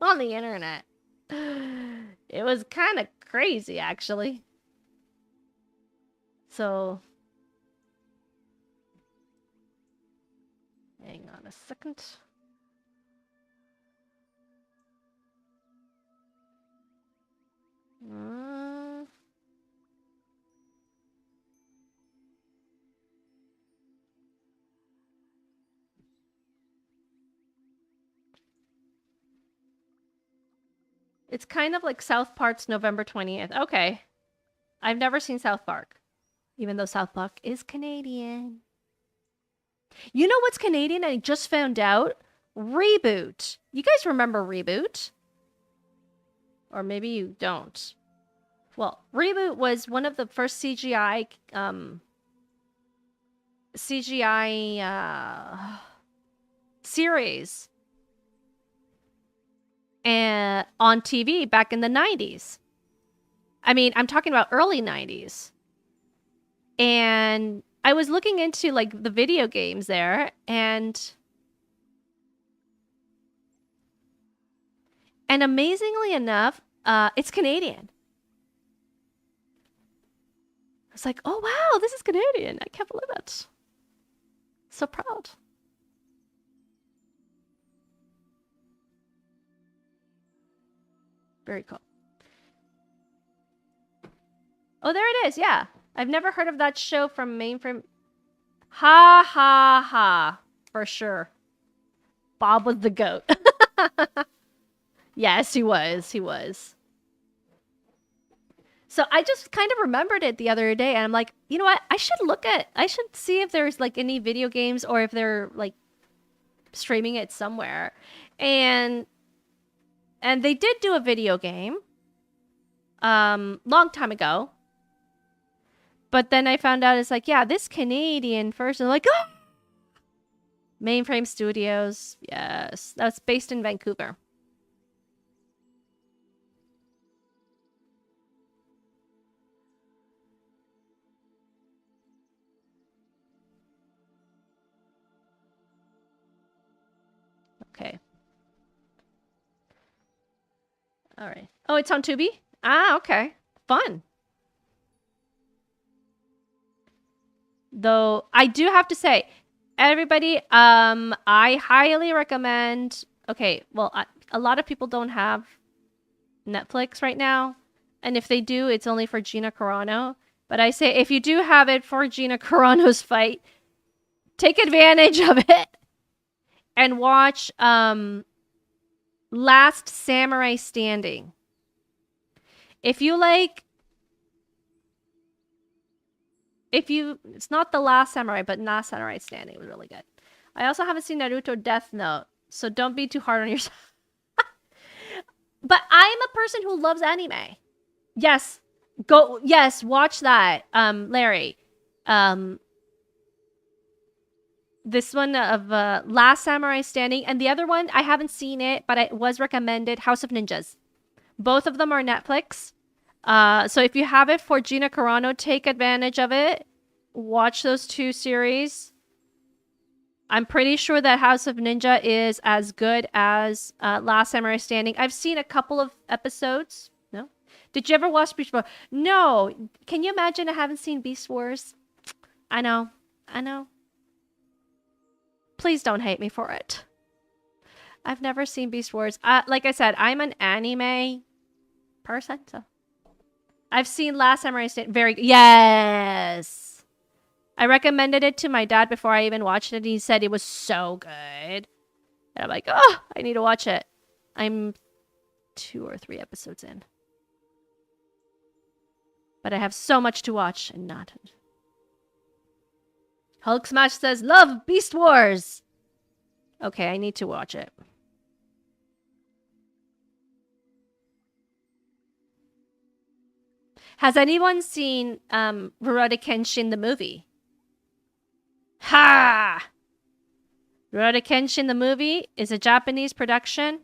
on the internet. It was kind of crazy, actually. So, hang on a second. It's kind of like South Park's November 20th. Okay. I've never seen South Park, even though South Park is Canadian. You know what's Canadian? I just found out? Reboot. You guys remember Reboot? Or maybe you don't. Well, Reboot was one of the first CGI series and on TV back in the 90s. I mean, I'm talking about early 90s. And I was looking into like the video games there and amazingly enough, it's Canadian. I was like, oh wow, this is Canadian. I can't believe it. So proud. Very cool. Oh, there it is. Yeah. I've never heard of that show from Mainframe. Ha ha ha. For sure. Bob was the goat. Yes, he was. He was. So I just kind of remembered it the other day and I'm like, you know what? I should see if there's like any video games or if they're like streaming it somewhere. And they did do a video game long time ago. But then I found out it's like, yeah, this Canadian first. And like, oh! Mainframe Studios. Yes. That's based in Vancouver. Okay. All right. Oh, it's on Tubi? Ah, okay. Fun. Though I do have to say, everybody, I highly recommend. Okay, well, a lot of people don't have Netflix right now, and if they do, it's only for Gina Carano. But I say if you do have it for Gina Carano's fight, take advantage of it and watch Last Samurai Standing. If you like, it's not The Last Samurai, but Last Samurai Standing was really good. I also haven't seen Naruto Death Note, so don't be too hard on yourself. But I'm a person who loves anime. Yes, watch that, Larry. This one of Last Samurai Standing, and the other one I haven't seen it, but it was recommended. House of Ninjas. Both of them are Netflix. So if you have it for Gina Carano, take advantage of it. Watch those two series. I'm pretty sure that House of Ninja is as good as Last Samurai Standing. I've seen a couple of episodes. No? Did you ever watch Beast Wars? No. Can you imagine I haven't seen Beast Wars? I know. Please don't hate me for it. I've never seen Beast Wars. Like I said, I'm an anime person, so I've seen Last Samurai Standing. Yes. I recommended it to my dad before I even watched it, and he said it was so good. And I'm like, oh, I need to watch it. I'm 2 or 3 episodes in. But I have so much to watch and not. Hulk Smash says, love Beast Wars. Okay, I need to watch it. Has anyone seen Rurouni Kenshin the movie? Ha! Rurouni Kenshin the movie is a Japanese production.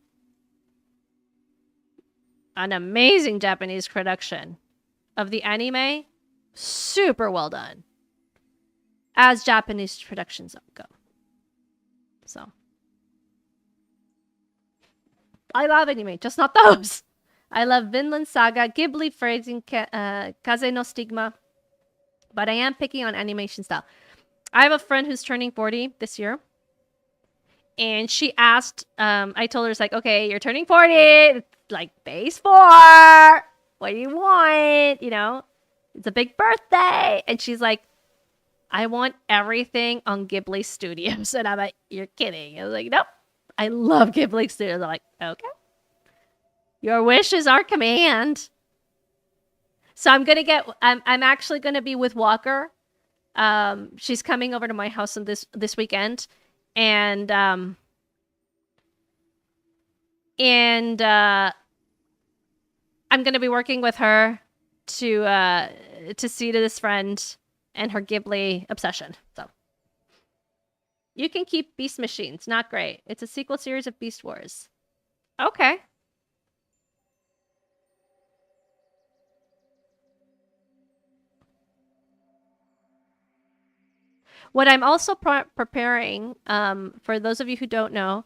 An amazing Japanese production of the anime. Super well done. As Japanese productions go. So. I love anime, just not those. I love Vinland Saga, Ghibli, Phrasing, Kaze no Stigma. But I am picking on animation style. I have a friend who's turning 40 this year. And she asked, I told her, it's like, okay, you're turning 40. It's like base 4. What do you want? You know, it's a big birthday. And she's like, I want everything on Ghibli Studios. And I'm like, you're kidding. I was like, nope. I love Ghibli Studios. I'm like, okay. Your wish is our command. So I'm actually gonna be with Walker. She's coming over to my house on this weekend, and I'm gonna be working with her to see to this friend and her Ghibli obsession. So you can keep Beast Machines. Not great. It's a sequel series of Beast Wars. Okay. What I'm also preparing, for those of you who don't know,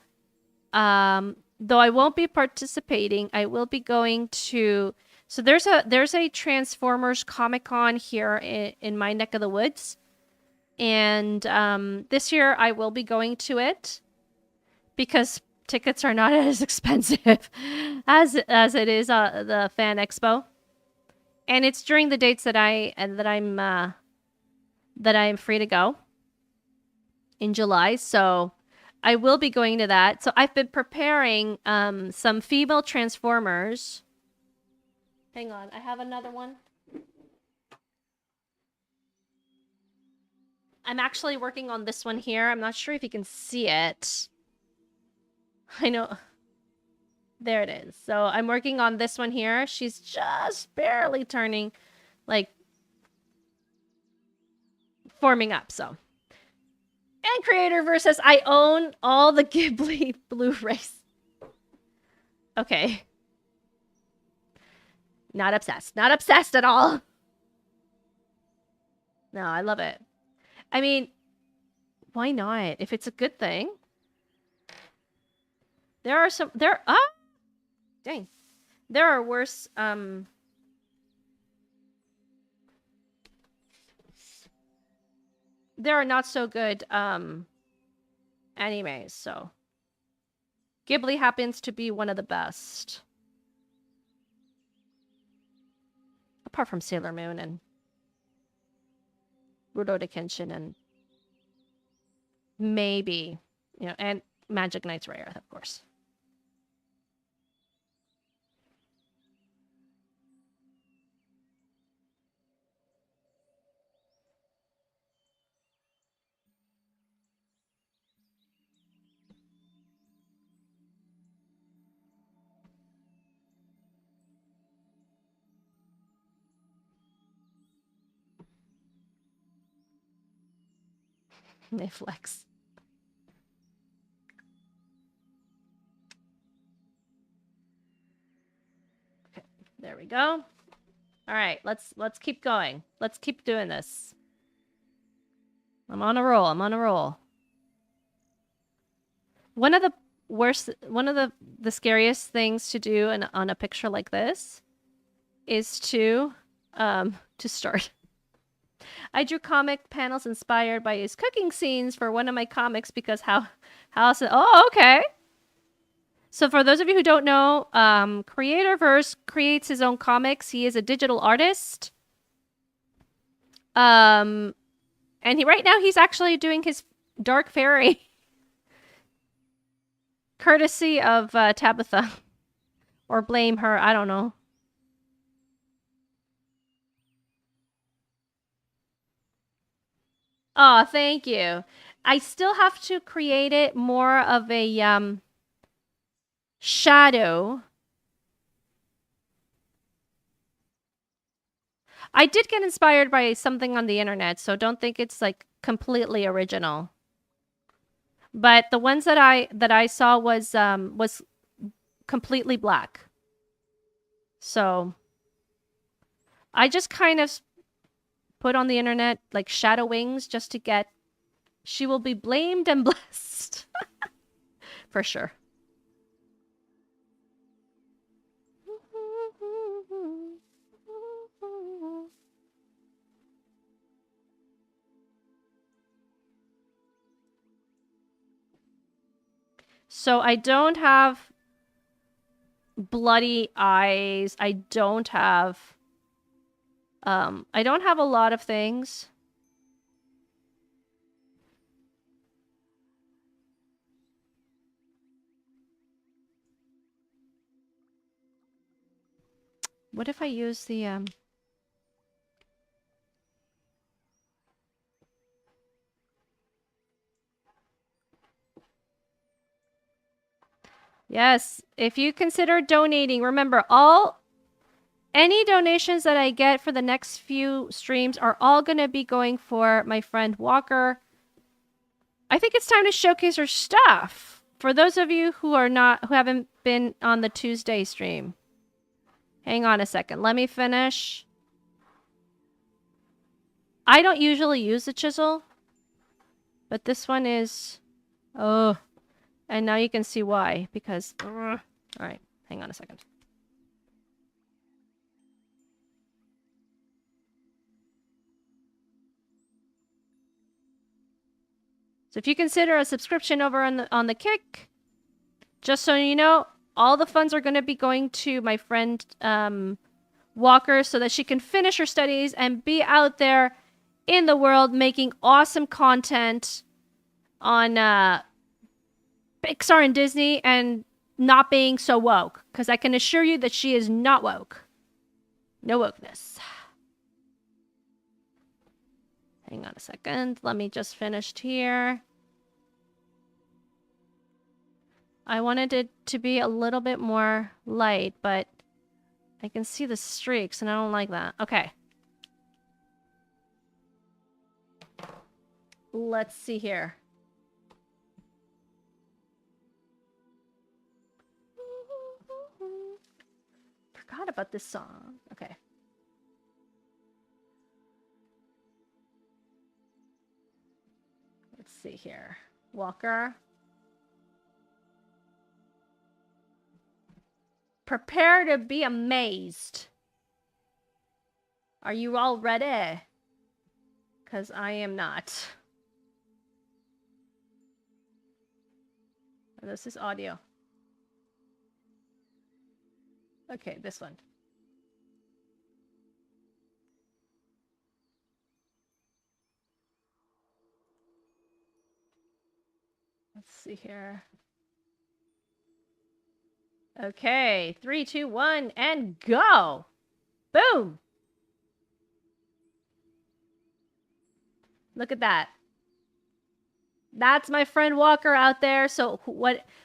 though I won't be participating, I will be going to. So there's a Transformers Comic-Con here in my neck of the woods, and this year I will be going to it because tickets are not as expensive as it is the Fan Expo, and it's during the dates that I'm free to go. In July, so I will be going to that. So I've been preparing some female Transformers. Hang on, I have another one. I'm actually working on this one here. I'm not sure if you can see it. I know. There it is. So I'm working on this one here. She's just barely turning, like, forming up, so. And Creator Versus, I own all the Ghibli Blu-rays. Okay. Not obsessed. Not obsessed at all. No, I love it. I mean, why not? If it's a good thing. There are dang. There are worse, there are not so good animes, so Ghibli happens to be one of the best. Apart from Sailor Moon and Rurouni Kenshin and maybe, you know, and Magic Knight's rare, of course. They flex. Okay, there we go. All right, let's keep going. Let's keep doing this. I'm on a roll. I'm on a roll. One of the the scariest things to do on a picture like this is to start. I drew comic panels inspired by his cooking scenes for one of my comics because how else? Oh, okay. So for those of you who don't know, Creatorverse creates his own comics. He is a digital artist. And right now he's actually doing his Dark Fairy, courtesy of Tabitha, or blame her. I don't know. Oh, thank you. I still have to create it more of a shadow. I did get inspired by something on the internet, so don't think it's like completely original. But the ones that I saw was completely black. So I just kind of put on the internet like shadow wings just to get she will be blamed and blessed. For sure. So I don't have bloody eyes. I don't have a lot of things. What if I use the Yes, if you consider donating, remember any donations that I get for the next few streams are all going to be going for my friend Walker. I think it's time to showcase her stuff. For those of you who haven't been on the Tuesday stream. Hang on a second. Let me finish. I don't usually use the chisel, but this one is and now you can see why because all right, hang on a second. So if you consider a subscription over on the Kick, just so you know, all the funds are going to be going to my friend Walker so that she can finish her studies and be out there in the world making awesome content on Pixar and Disney and not being so woke. Because I can assure you that she is not woke. No wokeness. Hang on a second. Let me just finish here. I wanted it to be a little bit more light, but I can see the streaks and I don't like that. Okay. Let's see here. Forgot about this song. Okay. Let's see here. Walker. Prepare to be amazed. Are you all ready? Because I am not. Oh, this is audio. Okay, this one. Let's see here. Okay, 3, 2, 1, and go! Boom! Look at that. That's my friend Walker out there. So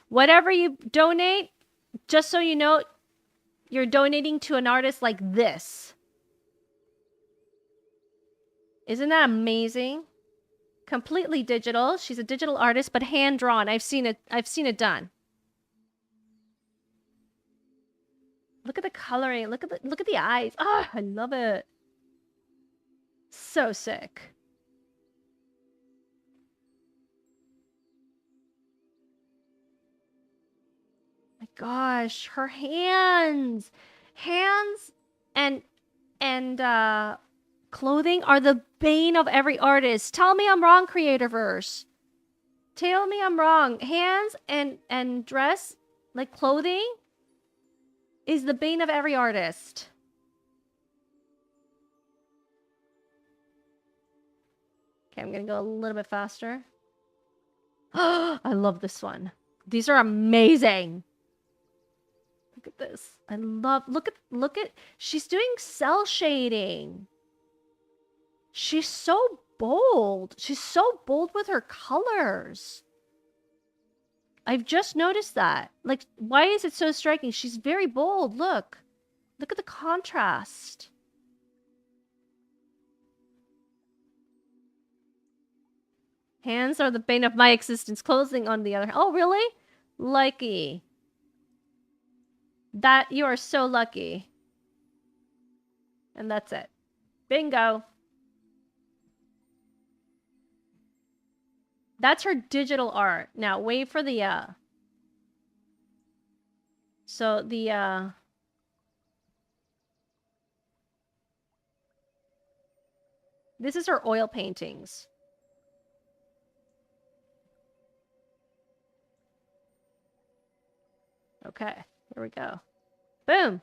whatever you donate, just so you know, you're donating to an artist like this. Isn't that amazing? Completely digital. She's a digital artist, but hand drawn. I've seen it done. Look at the coloring. Look at the eyes. Ah, I love it. So sick. My gosh, her hands and clothing are the bane of every artist. Tell me I'm wrong, Creatorverse. Tell me I'm wrong. Hands and dress, like clothing, is the bane of every artist. Okay, I'm gonna go a little bit faster. I love this one. These are amazing. Look at this. I love, look at, she's doing cell shading. She's so bold. She's so bold with her colors. I've just noticed that. Like, why is it so striking? She's very bold. Look. Look at the contrast. Hands are the bane of my existence. Clothing on the other hand. Oh, really? Lucky. That, you are so lucky. And that's it. Bingo. That's her digital art. Now, wait for the, so the, this is her oil paintings. Okay, here we go. Boom.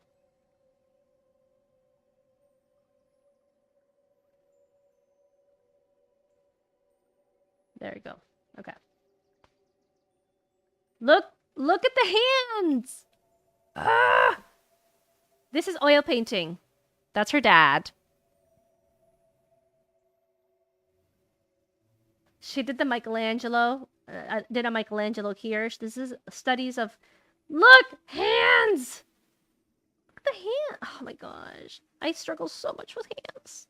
There you go. Okay. Look at the hands. Ah! This is oil painting. That's her dad. She did the Michelangelo. Did a Michelangelo here. This is studies of. Look, hands. Look at the hand. Oh my gosh, I struggle so much with hands.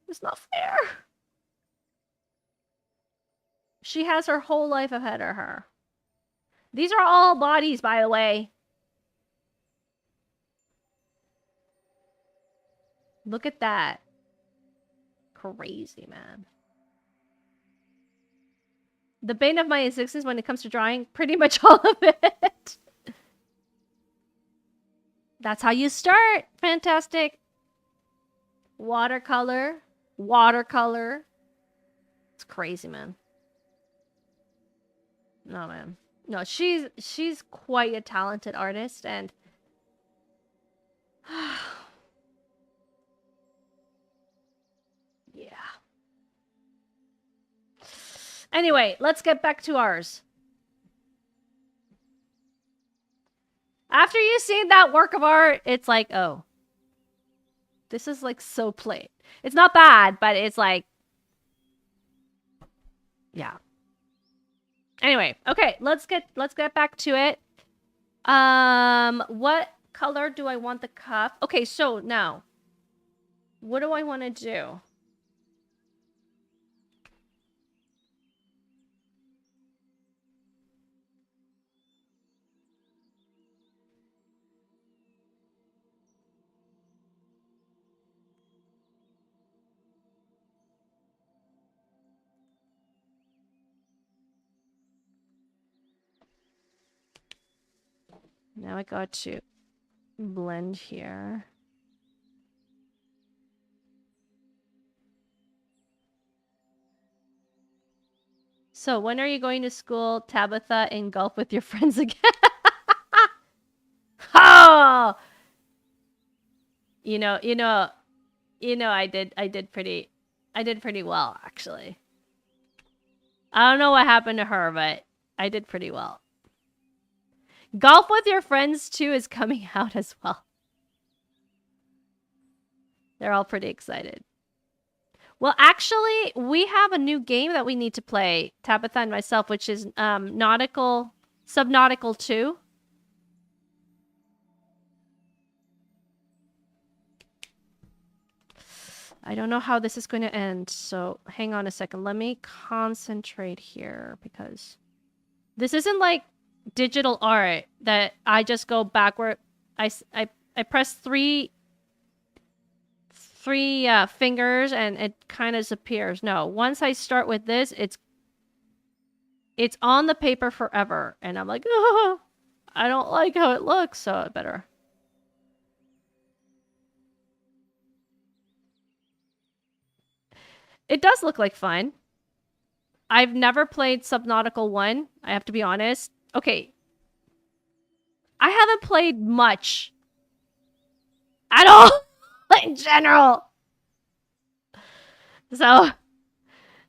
It's not fair. She has her whole life ahead of her. These are all bodies, by the way. Look at that. Crazy, man. The bane of my existence when it comes to drawing, pretty much all of it. That's how you start. Fantastic. Watercolor. Watercolor. It's crazy, man. No, man. No, she's quite a talented artist, and yeah. Anyway, let's get back to ours. After you've seen that work of art, it's like, oh, this is like so plain. It's not bad, but it's like, yeah. Anyway, okay, let's get back to it. What color do I want the cuff? Okay, so now, what do I want to do? Now I got to blend here. So when are you going to school, Tabitha, and golf with your friends again? Oh! You know, I did pretty well, actually. I don't know what happened to her, but I did pretty well. Golf with Your Friends 2 is coming out as well. They're all pretty excited. Well, actually, we have a new game that we need to play, Tabitha and myself, which is Subnautical 2. I don't know how this is going to end, so hang on a second. Let me concentrate here because this isn't like digital art that I just go backward. I press three fingers and it kind of disappears. No, once I start with this, it's on the paper forever, and I'm like, oh, I don't like how it looks, so I better. It does look like fun. I've never played Subnautical 1, I have to be honest. Okay. I haven't played much at all in general. So,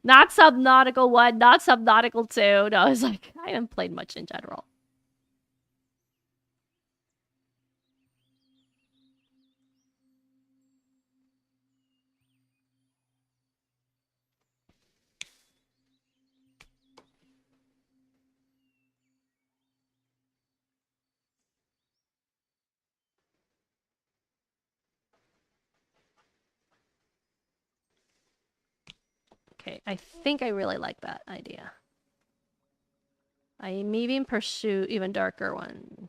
not Subnautical 1, not Subnautical 2. No, it's like, I haven't played much in general. Okay, I think I really like that idea. I may even pursue even darker one.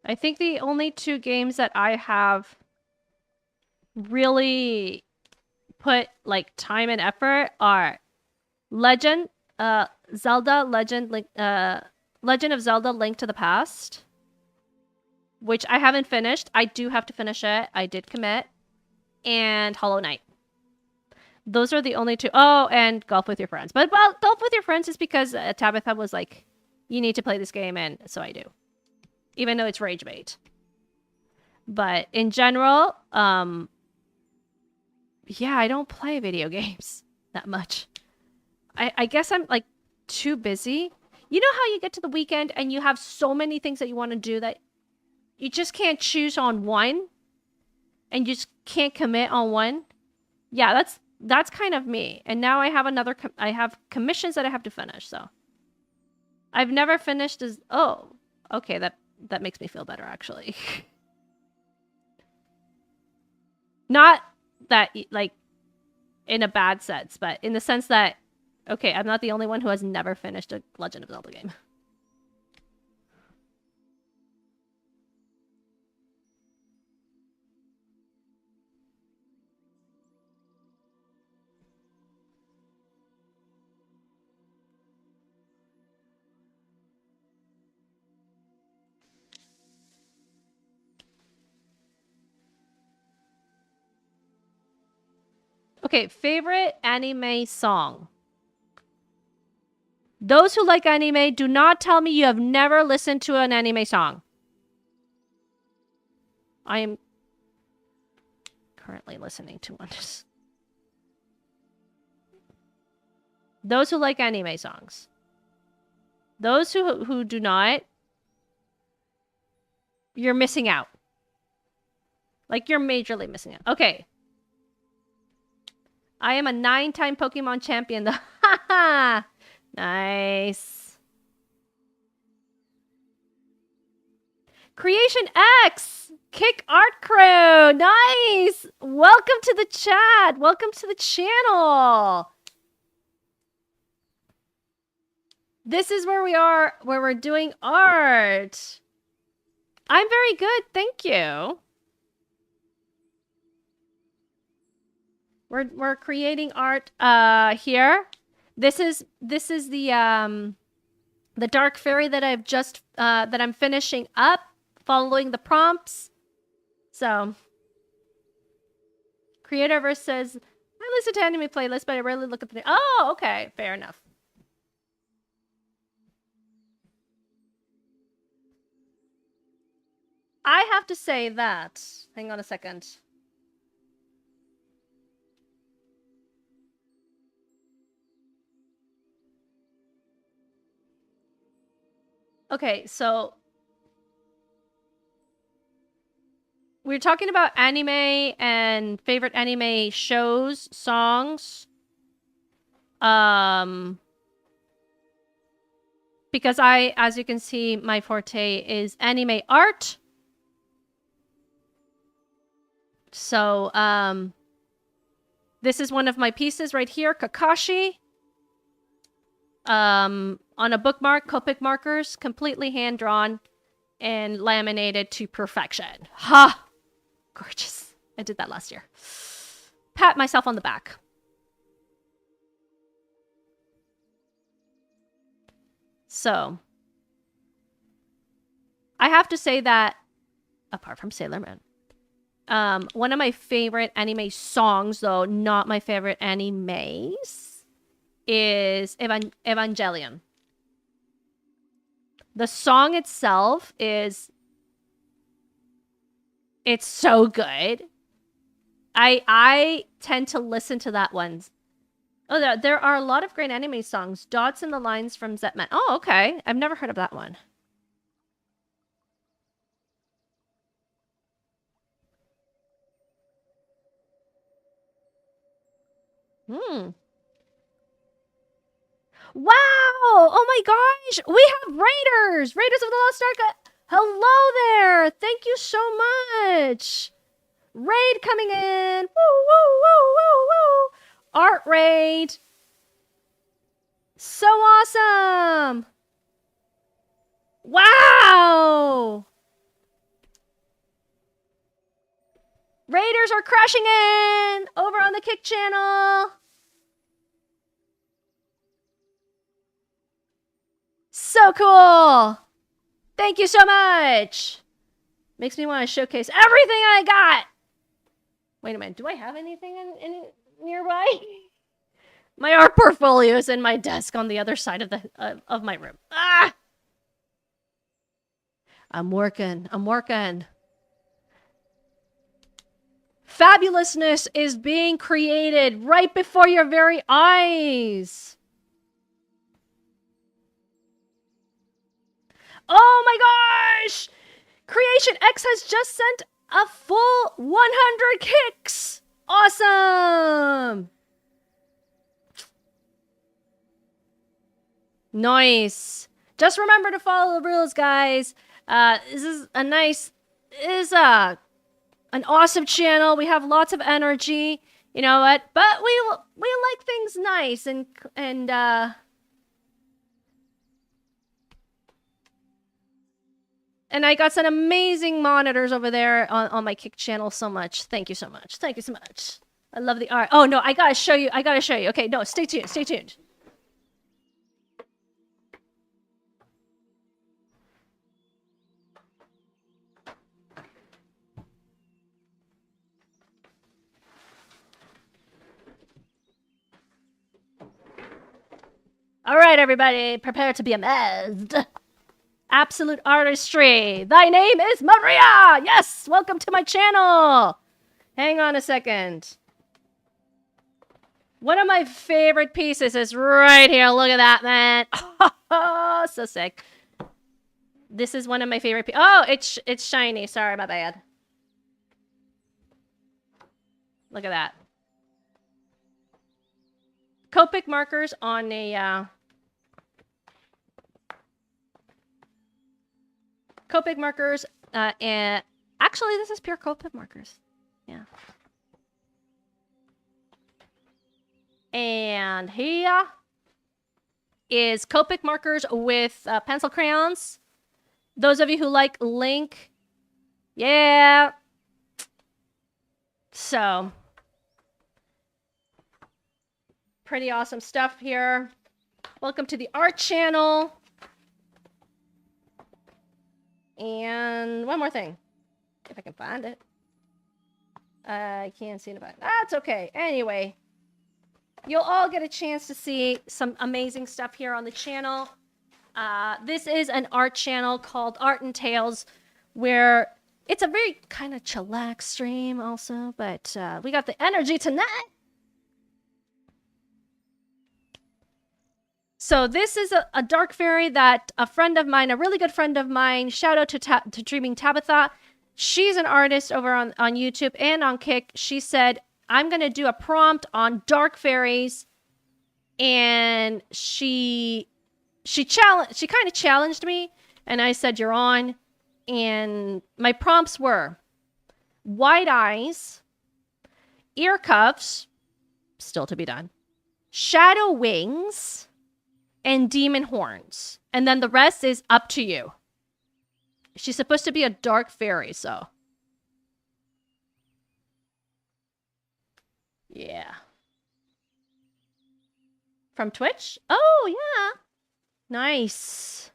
I think the only two games that I have really put like time and effort are Legend of Zelda: Link to the Past, which I haven't finished. I do have to finish it. I did commit. And Hollow Knight. Those are the only two. Oh, and Golf with Your Friends. But well, Golf with Your Friends is because Tabitha was like, you need to play this game, and so I do. Even though it's rage bait. But in general, yeah, I don't play video games that much. I guess I'm like too busy. You know how you get to the weekend and you have so many things that you want to do that you just can't choose on one? And you just can't commit on one? Yeah, that's kind of me. And now I have I have commissions that I have to finish, so. I've never finished as, oh, okay, that makes me feel better, actually. Not that, like, in a bad sense, but in the sense that, okay, I'm not the only one who has never finished a Legend of Zelda game. Okay, favorite anime song. Those who like anime, do not tell me you have never listened to an anime song. I am currently listening to one. Those who like anime songs. Those who do not, you're missing out. Like, you're majorly missing out. Okay. I am a 9-time Pokemon champion. Haha! Nice. Creation X! Kick Art Crew! Nice! Welcome to the chat! Welcome to the channel! This is where we are, where we're doing art. I'm very good, thank you. We're creating art here. This is the dark fairy that I've just that I'm finishing up, following the prompts. So Creatorverse says I listen to anime playlists, but I rarely look at the. Oh, okay, fair enough. I have to say that. Hang on a second. Okay, so we're talking about anime and favorite anime shows, songs. Because as you can see, my forte is anime art. So, this is one of my pieces right here, Kakashi. On a bookmark, Copic markers, completely hand-drawn and laminated to perfection. Ha! Gorgeous. I did that last year. Pat myself on the back. So, I have to say that, apart from Sailor Moon, one of my favorite anime songs, though not my favorite animes, is Evangelion. The song itself it's so good. I tend to listen to that one. Oh, there are a lot of great anime songs. Dots in the Lines from Zetman. Oh, okay. I've never heard of that one. Wow! Oh my gosh! We have Raiders! Raiders of the Lost Ark! Hello there! Thank you so much! Raid coming in! Woo, woo, woo, woo, woo! Art raid! So awesome! Wow! Raiders are crashing in! Over on the Kick channel! So cool! Thank you so much! Makes me want to showcase everything I got! Wait a minute, do I have anything in nearby? My art portfolio is in my desk on the other side of the of my room. Ah! I'm working. Fabulousness is being created right before your very eyes. Oh my gosh! Creation X has just sent a full 100 kicks. Awesome! Nice. Just remember to follow the rules, guys. This is an awesome channel. We have lots of energy. You know what? But we like things nice and I got some amazing monitors over there on my Kick channel so much. Thank you so much. Thank you so much. I love the art. Oh no, I gotta show you. Okay, no, stay tuned. All right, everybody, prepare to be amazed. Absolute artistry. Thy name is Maria. Yes, welcome to my channel. Hang on a second. One of my favorite pieces is right here. Look at that, man. Oh, so sick. This is one of my favorite pieces. Oh, it's shiny. Sorry, my bad. Look at that. Copic markers on a Copic markers, and actually this is pure Copic markers. Yeah. And here. is Copic markers with pencil crayons. Those of you who like Link, yeah. So, pretty awesome stuff here. Welcome to the art channel. And one more thing, if I can find it. I can't see it. That's okay. Anyway, you'll all get a chance to see some amazing stuff here on the channel. This is an art channel called Art and Tales, where it's a very kind of chillax stream also, but we got the energy tonight. So this is a dark fairy that a friend of mine, a really good friend of mine, shout out to Dreaming Tabitha. She's an artist over on YouTube and on Kick. She said, I'm going to do a prompt on dark fairies. And she kind of challenged me. And I said, you're on. And my prompts were white eyes, ear cuffs, still to be done, shadow wings, and demon horns. And then the rest is up to you. She's supposed to be a dark fairy, so. Yeah. From Twitch? Oh, yeah. Nice.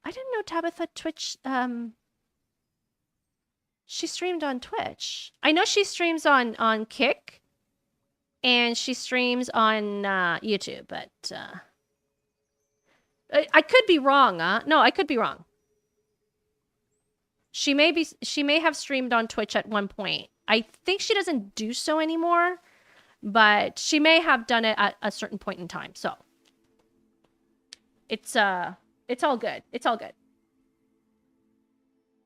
I didn't know Tabitha Twitch, she streamed on Twitch. I know she streams on Kick. And she streams on YouTube, but I could be wrong. No, I could be wrong. She may have streamed on Twitch at one point. I think she doesn't do so anymore, but she may have done it at a certain point in time. So it's all good. It's all good.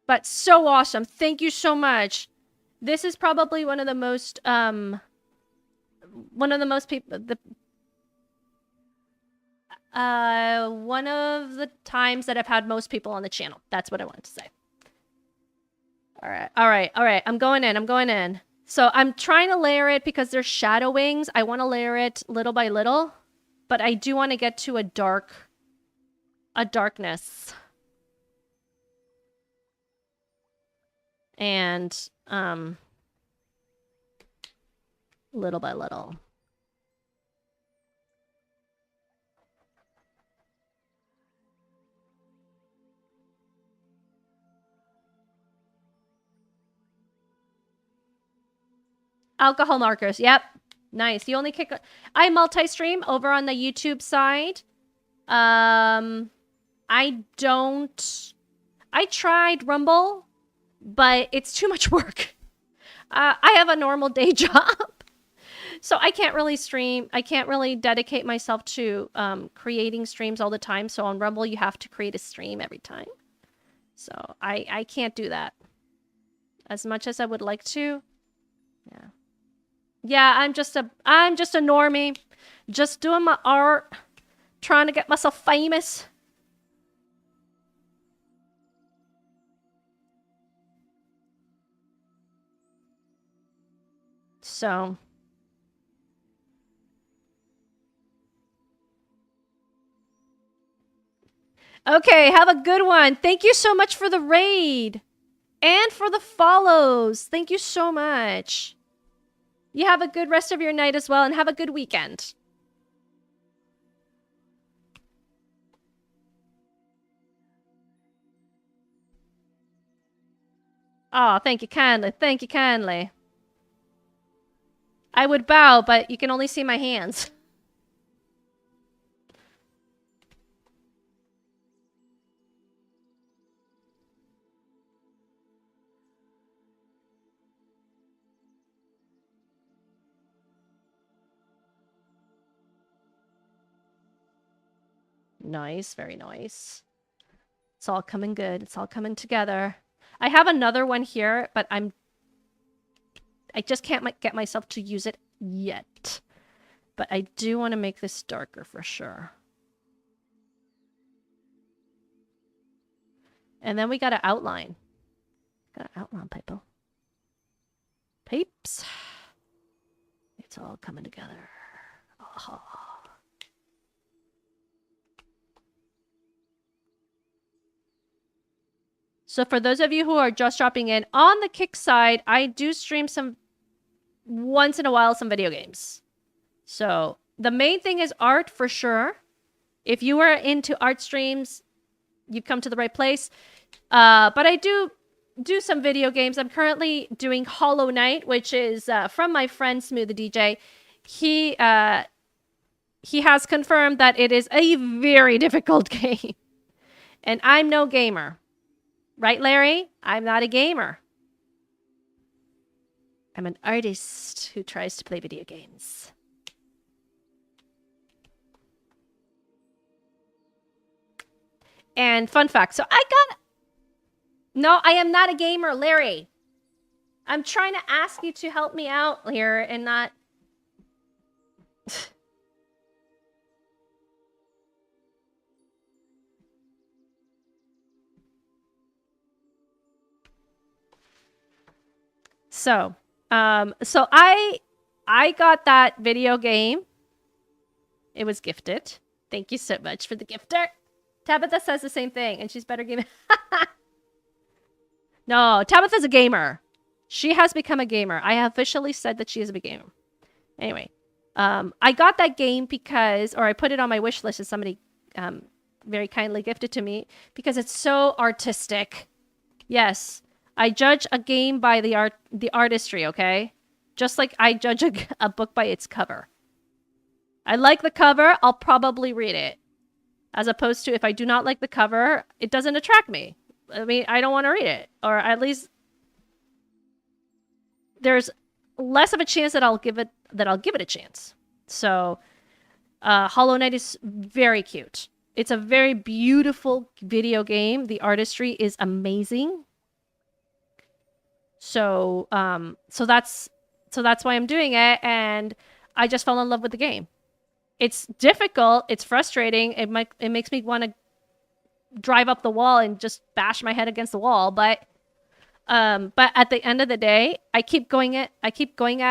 But so awesome. Thank you so much. This is probably one of the most one of the times that I've had most people on the channel. That's what I wanted to say. All right. I'm going in. So I'm trying to layer it because there's shadow wings. I want to layer it little by little, but I do want to get to a darkness. And little by little. Alcohol markers. Yep. Nice. You only kick... I multi-stream over on the YouTube side. I tried Rumble, but it's too much work. I have a normal day job. So I can't really stream. I can't really dedicate myself to creating streams all the time. So on Rumble, you have to create a stream every time. So I can't do that. As much as I would like to. Yeah. Yeah, I'm just a normie. Just doing my art. Trying to get myself famous. So... Okay, have a good one. Thank you so much for the raid. And for the follows. Thank you so much. You have a good rest of your night as well, and have a good weekend. Oh, thank you kindly. Thank you kindly. I would bow, but you can only see my hands. Nice, very nice. It's all coming good. It's all coming together. I have another one here, but I just can't get myself to use it yet. But I do want to make this darker for sure. And then we got to outline. Got to outline, people. Peeps. It's all coming together. All So for those of you who are just dropping in, on the Kick side, I do stream some, once in a while, some video games. So the main thing is art for sure. If you are into art streams, you've come to the right place. But I do some video games. I'm currently doing Hollow Knight, which is from my friend Smooth the DJ. He has confirmed that it is a very difficult game. And I'm no gamer. Right, Larry? I'm not a gamer. I'm an artist who tries to play video games. And fun fact, so I got... No, I am not a gamer, Larry. I'm trying to ask you to help me out here and not... So I got that video game. It was gifted. Thank you so much for the gifter. Tabitha says the same thing, and she's better gamer. No, Tabitha's a gamer. She has become a gamer. I have officially said that she is a big gamer. Anyway, I got that game because, or I put it on my wish list, and somebody very kindly gifted to me because it's so artistic. Yes. I judge a game by the artistry, okay? Just like I judge a book by its cover. I like the cover, I'll probably read it. As opposed to if I do not like the cover, it doesn't attract me. I mean, I don't want to read it. Or at least there's less of a chance that I'll give it a chance. So Hollow Knight is very cute. It's a very beautiful video game. The artistry is amazing. So that's why I'm doing it, and I just fell in love with the game. It's difficult, it's frustrating, it makes me want to drive up the wall and just bash my head against the wall, but at the end of the day, I keep going at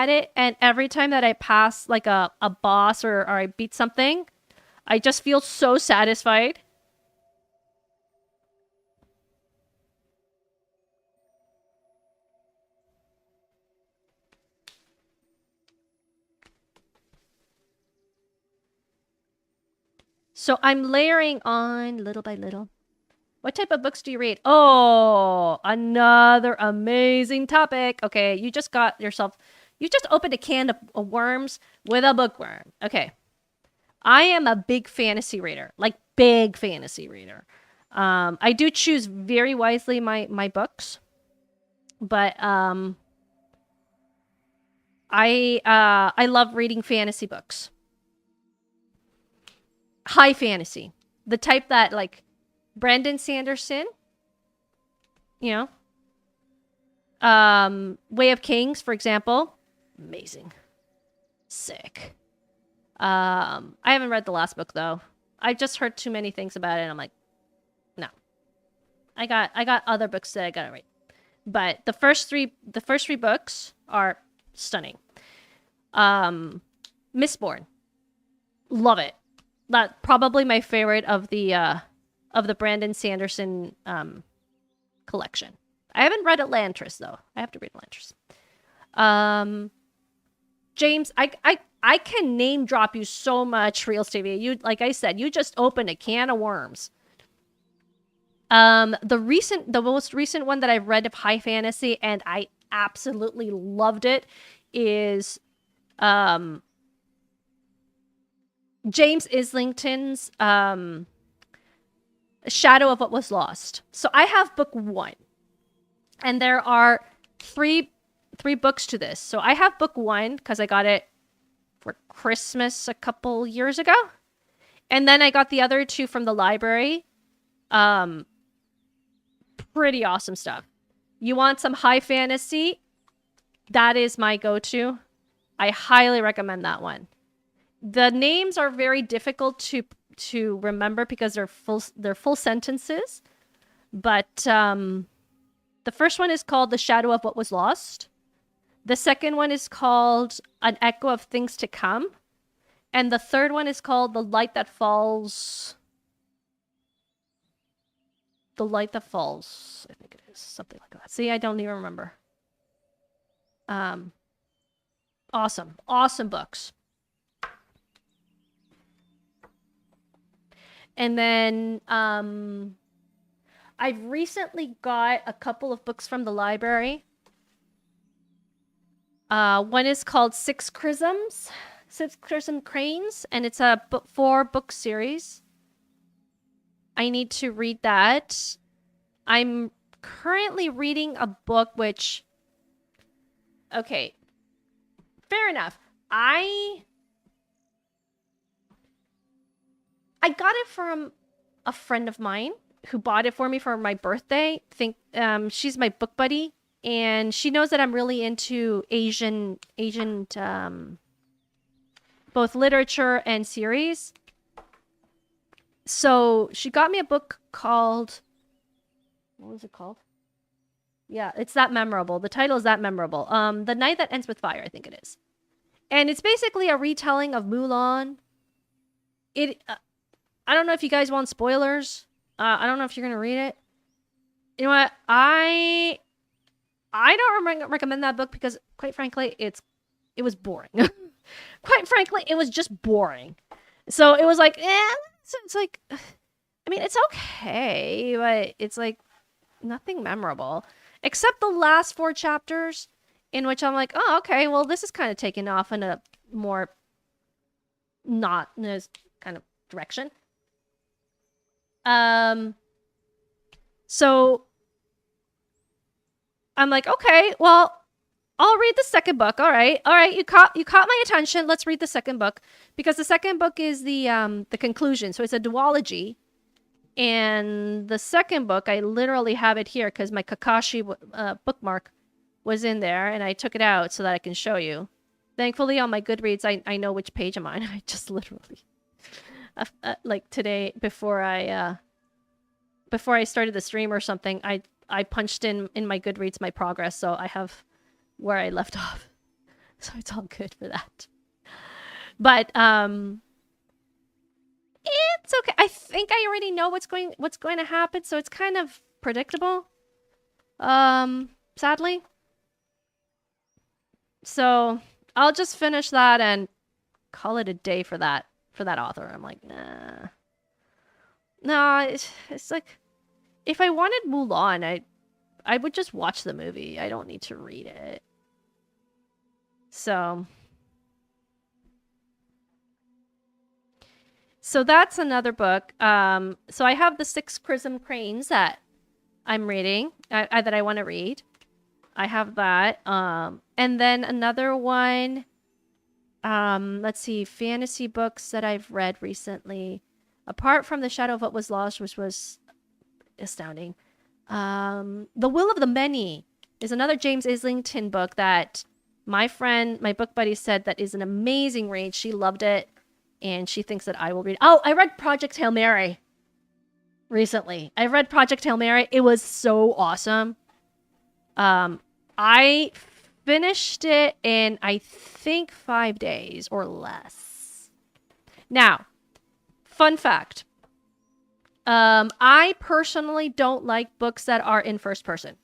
it, and every time that I pass like a boss or I beat something, I just feel so satisfied. So I'm layering on little by little. What type of books do you read? Oh, another amazing topic. Okay, you just opened a can of worms with a bookworm. Okay. I am a big fantasy reader, like big fantasy reader. I do choose very wisely my books, but I love reading fantasy books. High fantasy, the type that like Brandon Sanderson, you know, Way of Kings, for example, amazing, sick. I haven't read the last book though. I just heard too many things about it, and I'm like, no. I got other books that I gotta read, but the first three books are stunning. Mistborn, love it. That's probably my favorite of the Brandon Sanderson collection. I haven't read Elantris though. I have to read Elantris. James, I can name drop you so much, Real TV. You, like I said, you just opened a can of worms. The most recent one that I've read of high fantasy, and I absolutely loved it, is James Islington's Shadow of What Was Lost. So I have book 1, and there are three books to this. So I have book 1 because I got it for Christmas a couple years ago, and then I got the other 2 from the library. Pretty awesome stuff. You want some high fantasy? That is my go-to. I highly recommend that one. The names are very difficult to remember because they're full sentences. But the first one is called The Shadow of What Was Lost. The second one is called An Echo of Things to Come. And the third one is called The Light That Falls. The Light That Falls, I think it is. Something like that. See, I don't even remember. Awesome. Awesome books. And then I've recently got a couple of books from the library. One is called Six Chrism Cranes, and it's a 4-book series. I need to read that. I'm currently reading a book which... Okay. Fair enough. I got it from a friend of mine who bought it for me for my birthday. She's my book buddy, and she knows that I'm really into Asian both literature and series. So she got me a book called... What was it called? Yeah, it's That Memorable. The title is That Memorable. The Night That Ends with Fire, I think it is. And it's basically a retelling of Mulan. I don't know if you guys want spoilers. I don't know if you're going to read it. You know what? I don't recommend that book because, quite frankly, it was boring. Quite frankly, it was just boring. So it was like, it's like, I mean, it's okay, but it's like nothing memorable. Except the last 4 chapters, in which I'm like, oh, okay, well, this is kind of taking off in a more not this kind of direction. So I'm like, okay, well, I'll read the second book. All right, you caught my attention. Let's read the second book, because the second book is the conclusion. So it's a duology. And the second book, I literally have it here because my Kakashi bookmark was in there, and I took it out so that I can show you. Thankfully, on my Goodreads, I know which page I'm on. I just literally, like today, before I started the stream or something, I punched in my Goodreads my progress, so I have where I left off. So it's all good for that. But it's okay. I think I already know what's going to happen, so it's kind of predictable. Sadly. So I'll just finish that and call it a day for that author. I'm like, nah. No, it's like, if I wanted Mulan, I would just watch the movie. I don't need to read it. So that's another book. So I have the 6 Chrism Cranes that I'm reading, that I want to read. I have that. And then another one, let's see, fantasy books that I've read recently. Apart from The Shadow of What Was Lost, which was astounding. The Will of the Many is another James Islington book that my friend, my book buddy, said that is an amazing read. She loved it. And she thinks that I will read. Oh, I read Project Hail Mary recently. I read Project Hail Mary. It was so awesome. I finished it in, I think, 5 days or less. Now, fun fact. I personally don't like books that are in first person.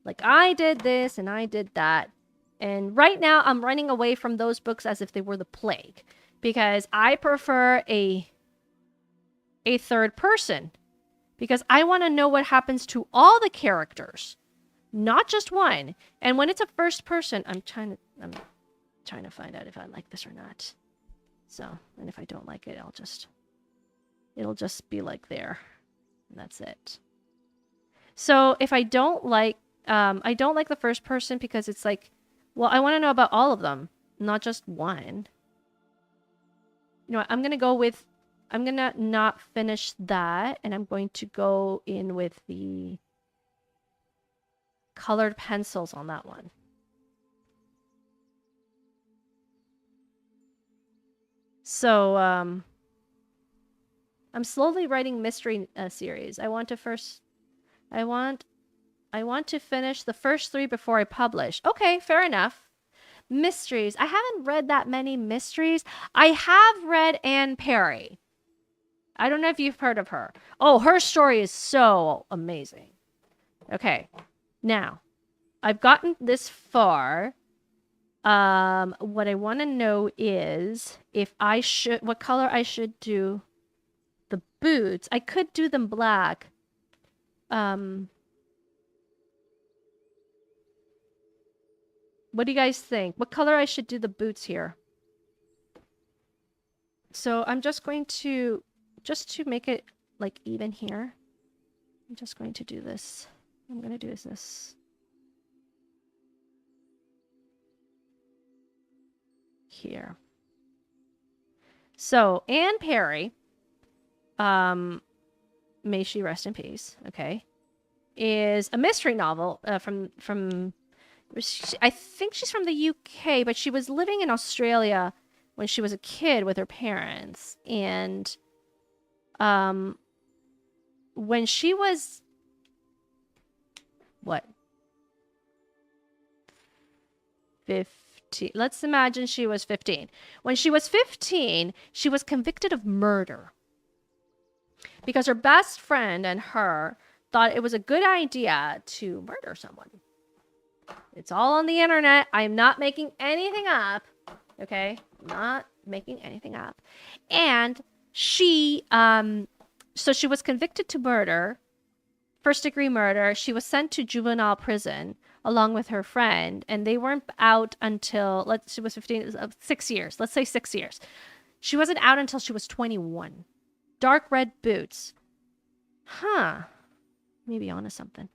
Like, I did this and I did that. And right now, I'm running away from those books as if they were the plague. Because I prefer a third person. Because I want to know what happens to all the characters. Not just one. And when it's a first person, I'm trying to find out if I like this or not. So, and if I don't like it, it'll just be like there. And that's it. So if I don't like the first person because it's like, well, I want to know about all of them, not just one. You know what, I'm going to not finish that, and I'm going to go in with the colored pencils on that one. So, I'm slowly writing mystery series. I want to finish the first 3 before I publish. Okay, fair enough. Mysteries. I haven't read that many mysteries. I have read Anne Perry. I don't know if you've heard of her. Oh, her story is so amazing. Okay. Now, I've gotten this far. What I want to know is if I should, what color I should do the boots. I could do them black. What do you guys think? What color I should do the boots here? So I'm just going to, just to make it like even here, I'm just going to do this. I'm going to do this. Here. So Anne Perry, may she rest in peace, okay, is a mystery novel from I think she's from the UK, but she was living in Australia when she was a kid with her parents. And when she was, what, 15? Let's imagine she was 15. When she was 15, she was convicted of murder because her best friend and her thought it was a good idea to murder someone. It's all on the internet. I'm not making anything up. Okay? Not making anything up. And she, so she was convicted to murder, first-degree murder. She was sent to juvenile prison along with her friend, and they weren't out until, she was 15, 6 years. Let's say 6 years. She wasn't out until she was 21. Dark red boots. Huh. Maybe onto something.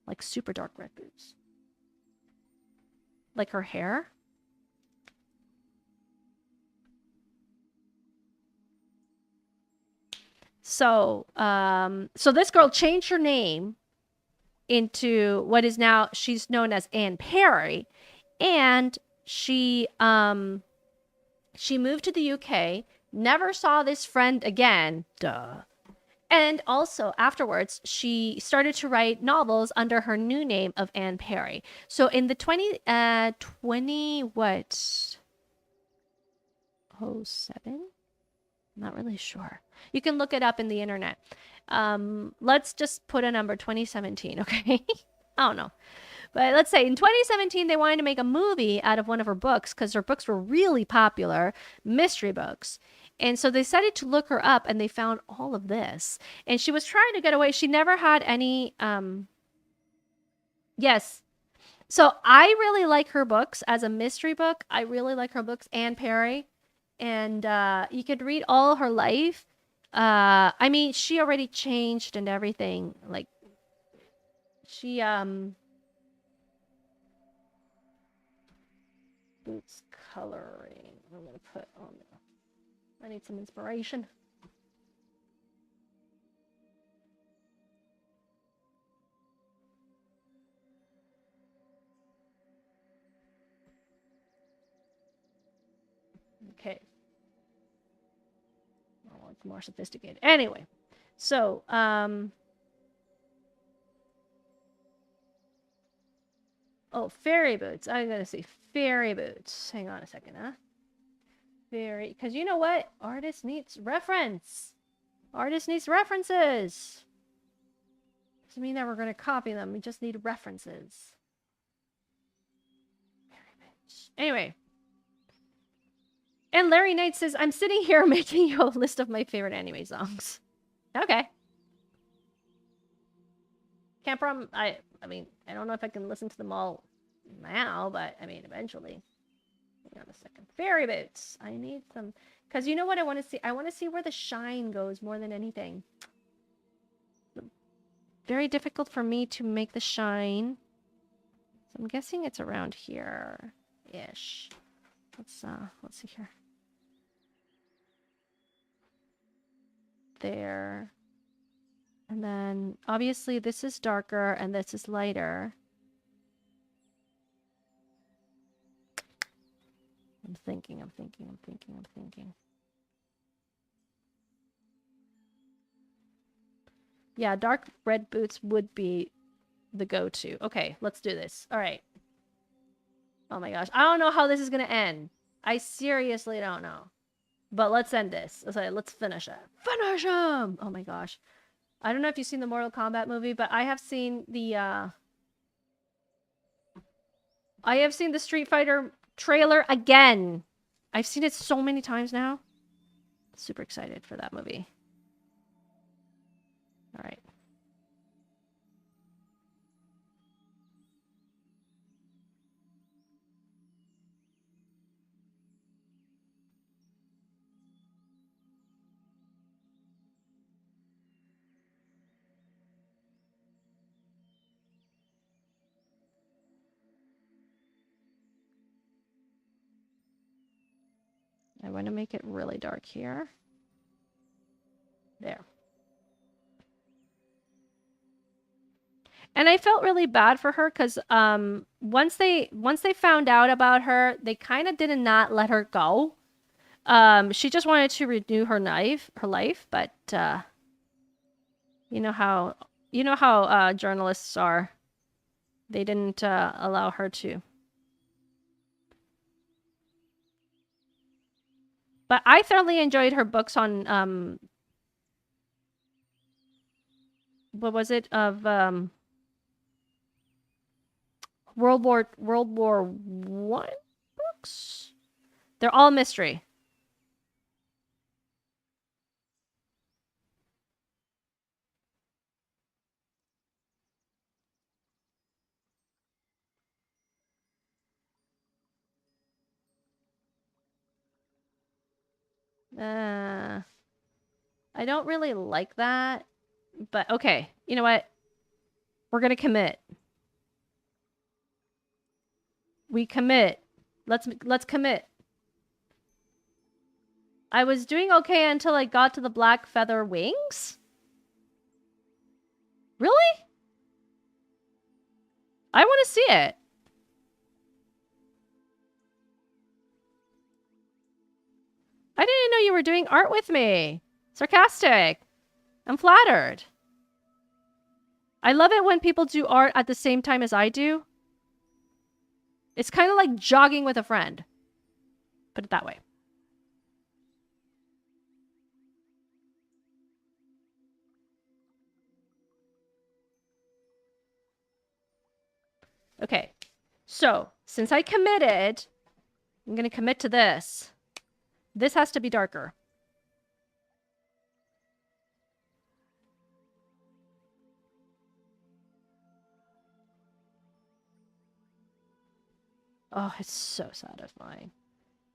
Like super dark red boots. Like her hair? So, so this girl changed her name into what is now, she's known as Anne Perry, and she moved to the UK, never saw this friend again, duh. And also, afterwards, she started to write novels under her new name of Anne Perry. So in the 20 what? 07? Not really sure. You can look it up in the internet. Let's just put a number, 2017, okay? I don't know. But let's say in 2017, they wanted to make a movie out of one of her books because her books were really popular, mystery books. And so they decided to look her up and they found all of this. And she was trying to get away. She never had any, yes. So I really like her books as a mystery book. I really like her books, Anne Perry. And you could read all her life. I mean, she already changed and everything. Like, she, boots coloring. I'm going to put on there. I need some inspiration. Okay. Oh, it's more sophisticated. Anyway, so, oh, fairy boots. I'm going to say fairy boots. Hang on a second, huh? Fairy, because you know what? Artist needs reference. Artist needs references. Doesn't mean that we're going to copy them. We just need references. Fairy boots. Anyway. And Larry Knight says, I'm sitting here making you a list of my favorite anime songs. Okay. Can't prom. I mean, I don't know if I can listen to them all now, but I mean, eventually. Hang on a second. Fairy boots. I need some. Because you know what I want to see? I want to see where the shine goes more than anything. Very difficult for me to make the shine. So I'm guessing it's around here-ish. Let's see here. There. And then obviously this is darker and this is lighter. I'm thinking. Yeah, dark red boots would be the go-to. Okay, let's do this. All right. Oh my gosh. I don't know how this is going to end. I seriously don't know. But let's end this. Let's finish it. Finish him! Oh my gosh. I don't know if you've seen the Mortal Kombat movie, but I have seen the Street Fighter trailer again. I've seen it so many times now. Super excited for that movie. All right. I want to make it really dark here. There. And I felt really bad for her because once they found out about her, they kind of did not let her go. She just wanted to renew her life, but you know how journalists are. They didn't allow her to. But I thoroughly enjoyed her books on what was it of World War I books? They're all mystery. I don't really like that. But okay, you know what? We're gonna commit. We commit. Let's commit. I was doing okay until I got to the black feather wings? Really? I want to see it. I didn't know you were doing art with me. Sarcastic. I'm flattered. I love it when people do art at the same time as I do. It's kind of like jogging with a friend. Put it that way. Okay. So, since I committed, I'm going to commit to this. This has to be darker. Oh, it's so satisfying.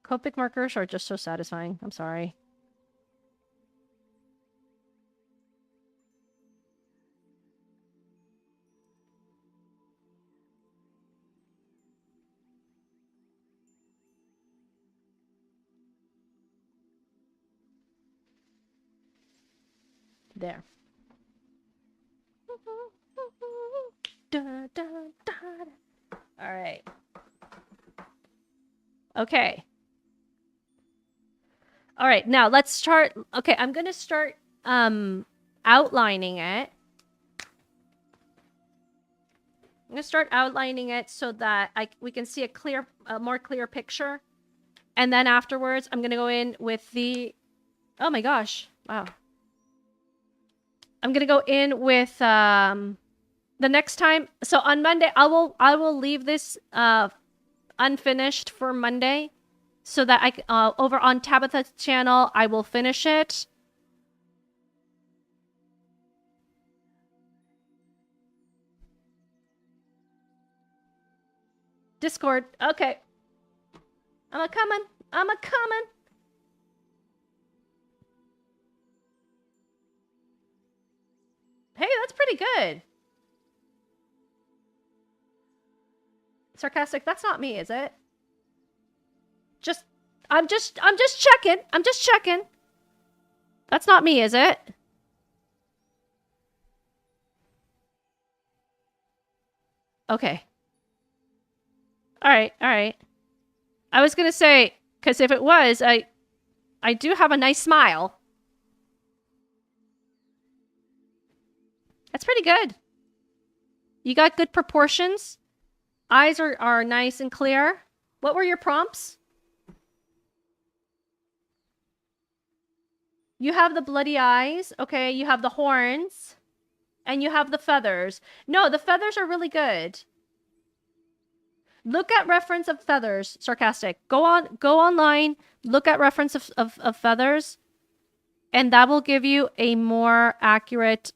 Copic markers are just so satisfying. I'm sorry. There. All right. Okay. All right, now let's start. Okay, I'm going to start outlining it. I'm going to start outlining it so that we can see a more clear picture. And then afterwards, I'm going to go in with the... Oh my gosh. Wow. I'm going to go in with the next time. So on Monday, I will leave this unfinished for Monday so that over on Tabitha's channel, I will finish it. Discord. Okay. I'm a-coming. Hey, that's pretty good. Sarcastic, that's not me, is it? I'm just checking. That's not me, is it? Okay. All right. I was gonna say, because if it was, I do have a nice smile. That's pretty good. You got good proportions. Eyes are nice and clear. What were your prompts? You have the bloody eyes, okay? You have the horns, and you have the feathers. No, the feathers are really good. Look at reference of feathers, sarcastic. Go online, look at reference of feathers, and that will give you a more accurate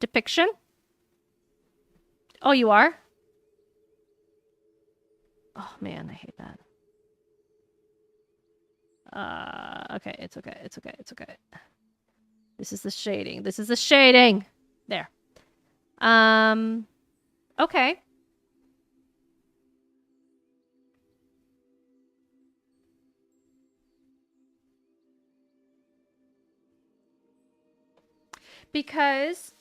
depiction. Oh, you are? Oh man, I hate that. Okay, it's okay. It's okay. It's okay. This is the shading. This is the shading. There. Okay. Because,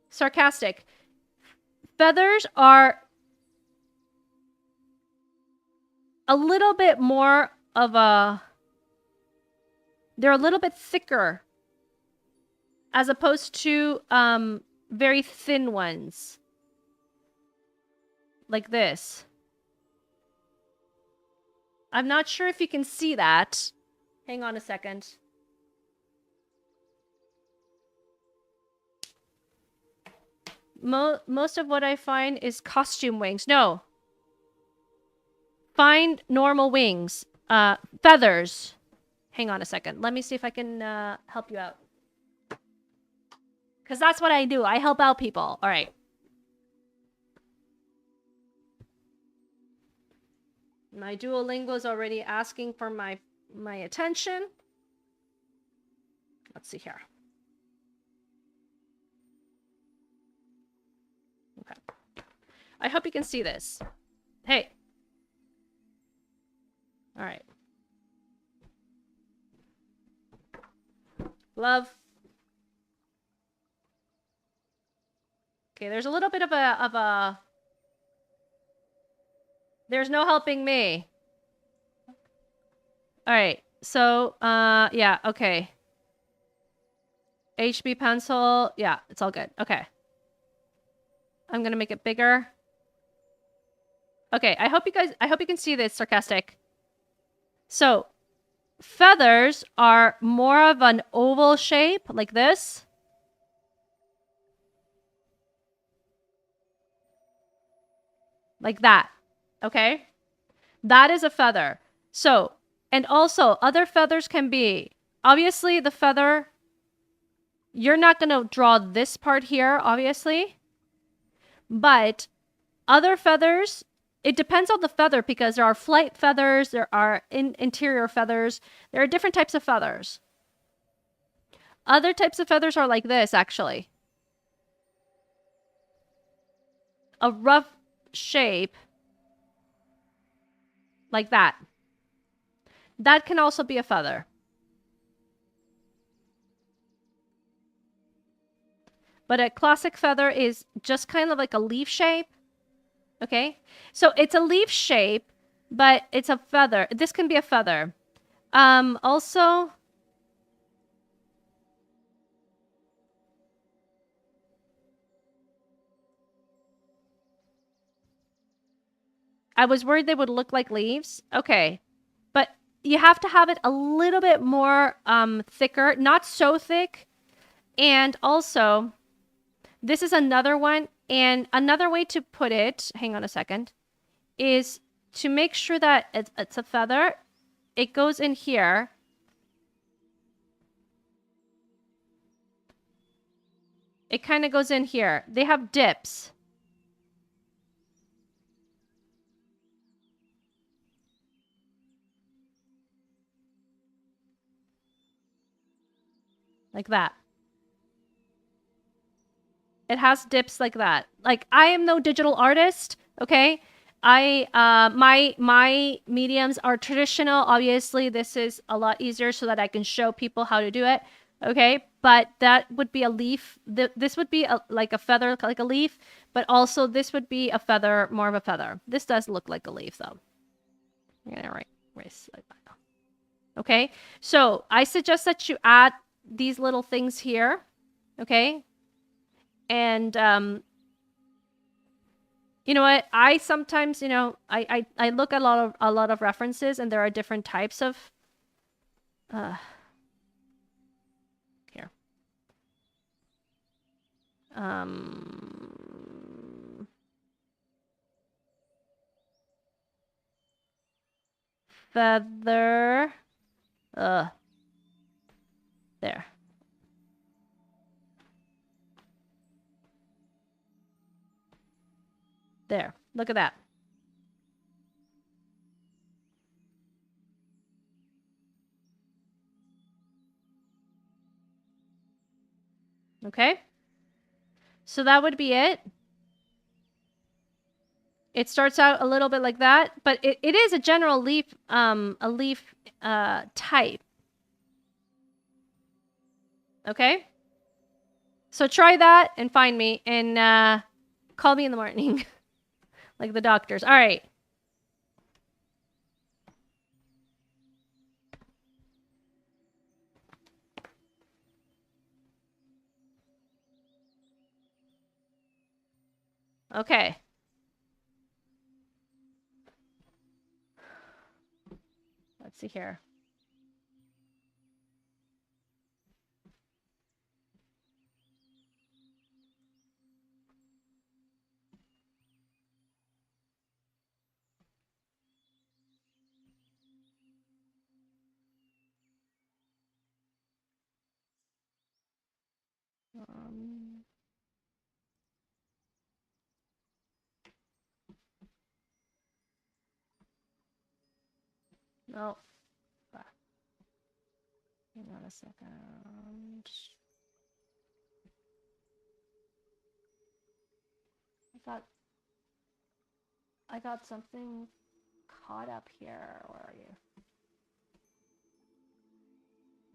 sarcastic. Feathers are a little bit more of a... They're a little bit thicker as opposed to very thin ones. Like this. I'm not sure if you can see that. Hang on a second. Most of what I find is costume wings. No. Find normal wings. Feathers. Hang on a second. Let me see if I can help you out. Because that's what I do. I help out people. All right. My Duolingo is already asking for my attention. Let's see here. Okay. I hope you can see this. Hey. All right. Love. Okay, there's a little bit of a there's no helping me. All right. So, yeah, okay. HB pencil. Yeah, it's all good. Okay. I'm going to make it bigger. Okay, I hope you can see this, sarcastic. So, feathers are more of an oval shape, like this. Like that. Okay? That is a feather. So, and also, other feathers can be, obviously, the feather, you're not going to draw this part here, obviously. But other feathers, it depends on the feather because there are flight feathers, there are interior feathers, there are different types of feathers. Other types of feathers are like this, actually. A rough shape like that. That can also be a feather. But a classic feather is just kind of like a leaf shape. Okay? So it's a leaf shape, but it's a feather. This can be a feather. Also, I was worried they would look like leaves. Okay. But you have to have it a little bit more thicker, not so thick. And also, this is another one. And another way to put it, hang on a second, is to make sure that it's a feather. It goes in here. It kind of goes in here. They have dips. Like that. It has dips like that. Like, I am no digital artist, okay? My mediums are traditional. Obviously, this is a lot easier so that I can show people how to do it, okay? But that would be a leaf. This would be like a feather, like a leaf, but also this would be a feather, more of a feather. This does look like a leaf, though. I'm gonna erase like that. Okay? So, I suggest that you add these little things here, okay? And You know what? I sometimes, I look at a lot of references, and there are different types of here. Feather. There. There. Look at that. Okay? So that would be it. It starts out a little bit like that, but it is a general leaf, type. Okay? So try that and find me and call me in the morning. Like the doctors. All right. Okay. Let's see here. No. Hang on a second. I got something caught up here. Where are you?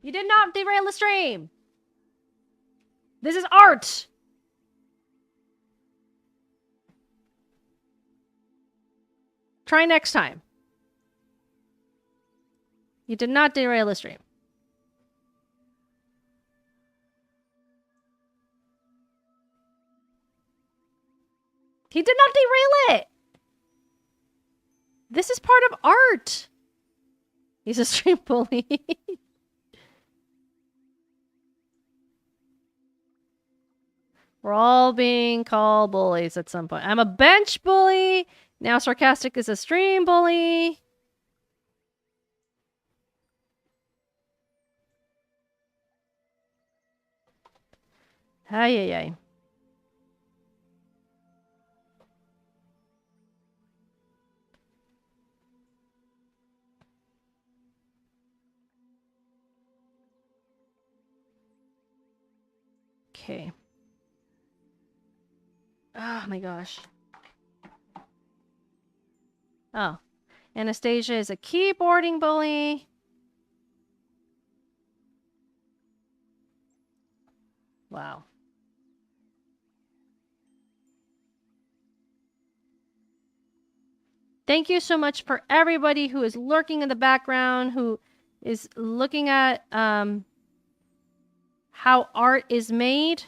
You did not derail the stream. This is art. Try next time. You did not derail the stream. He did not derail it. This is part of art. He's a stream bully. We're all being called bullies at some point. I'm a bench bully. Now Sarcastic is a stream bully. Ay, ay, ay. Okay. Oh my gosh. Oh. Anastasia is a keyboarding bully. Wow. Thank you so much for everybody who is lurking in the background, who is looking at how art is made.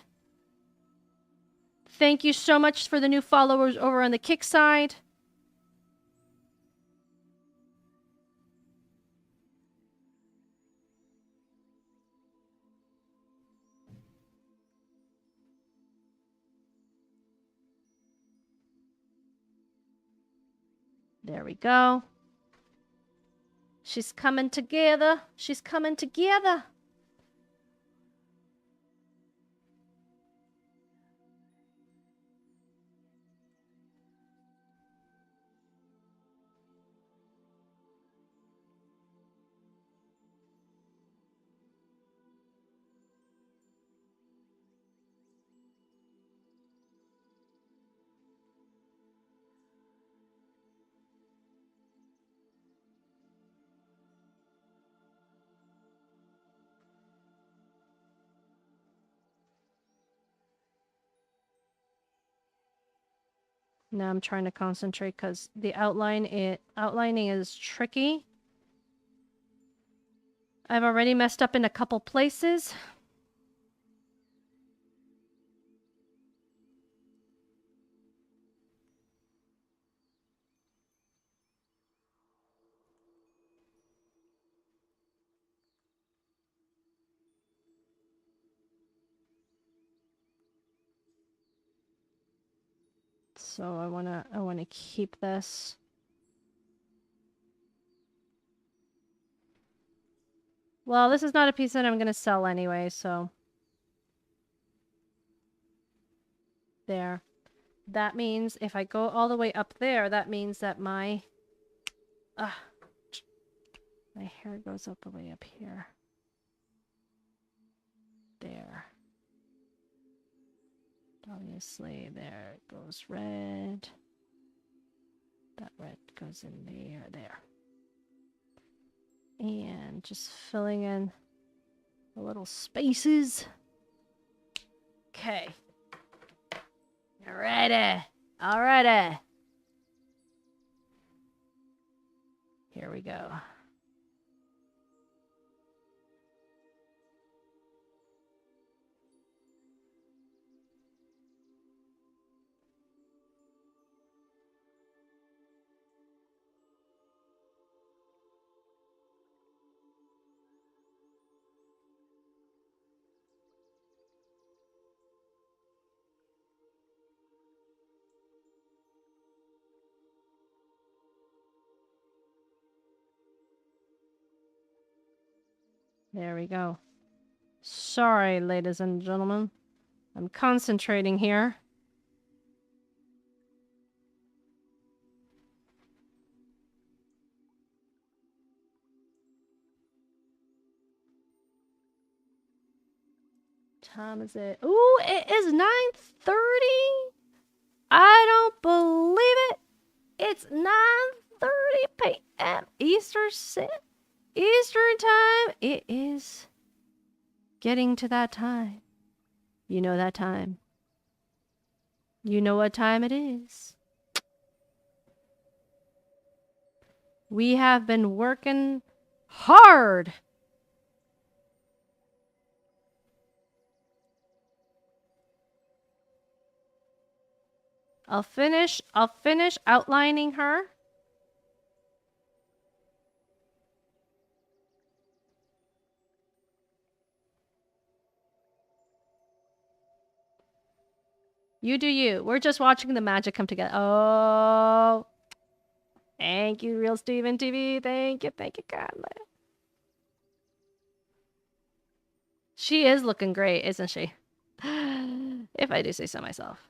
Thank you so much for the new followers over on the Kick side. There we go. She's coming together. She's coming together. Now I'm trying to concentrate because the outlining is tricky. I've already messed up in a couple places. So I wanna keep this. Well, this is not a piece that I'm gonna sell anyway, so there. That means if I go all the way up there, that means that my hair goes up the way up here. There. Obviously, there it goes red. That red goes in there. And just filling in the little spaces. Okay. Alrighty. Alrighty. Here we go. There we go. Sorry, ladies and gentlemen. I'm concentrating here. Time is it? Ooh, it is 9:30. I don't believe it. It's 9:30 p.m. Eastern time. It is getting to that time. You know that time. You know what time it is. We have been working hard. I'll finish outlining her. You do you. We're just watching the magic come together. Oh. Thank you, Real Steven TV. Thank you, Carla. She is looking great, isn't she? If I do say so myself.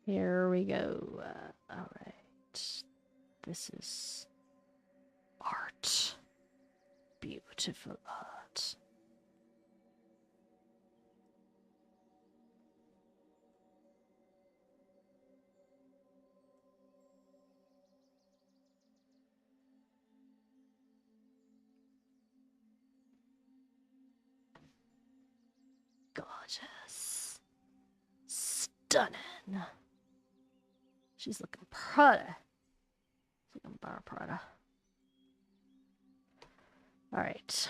Here we go. All right. This is art. Beautiful art. Gorgeous. Stunning. She's looking pretty. She's looking bar Prada. All right.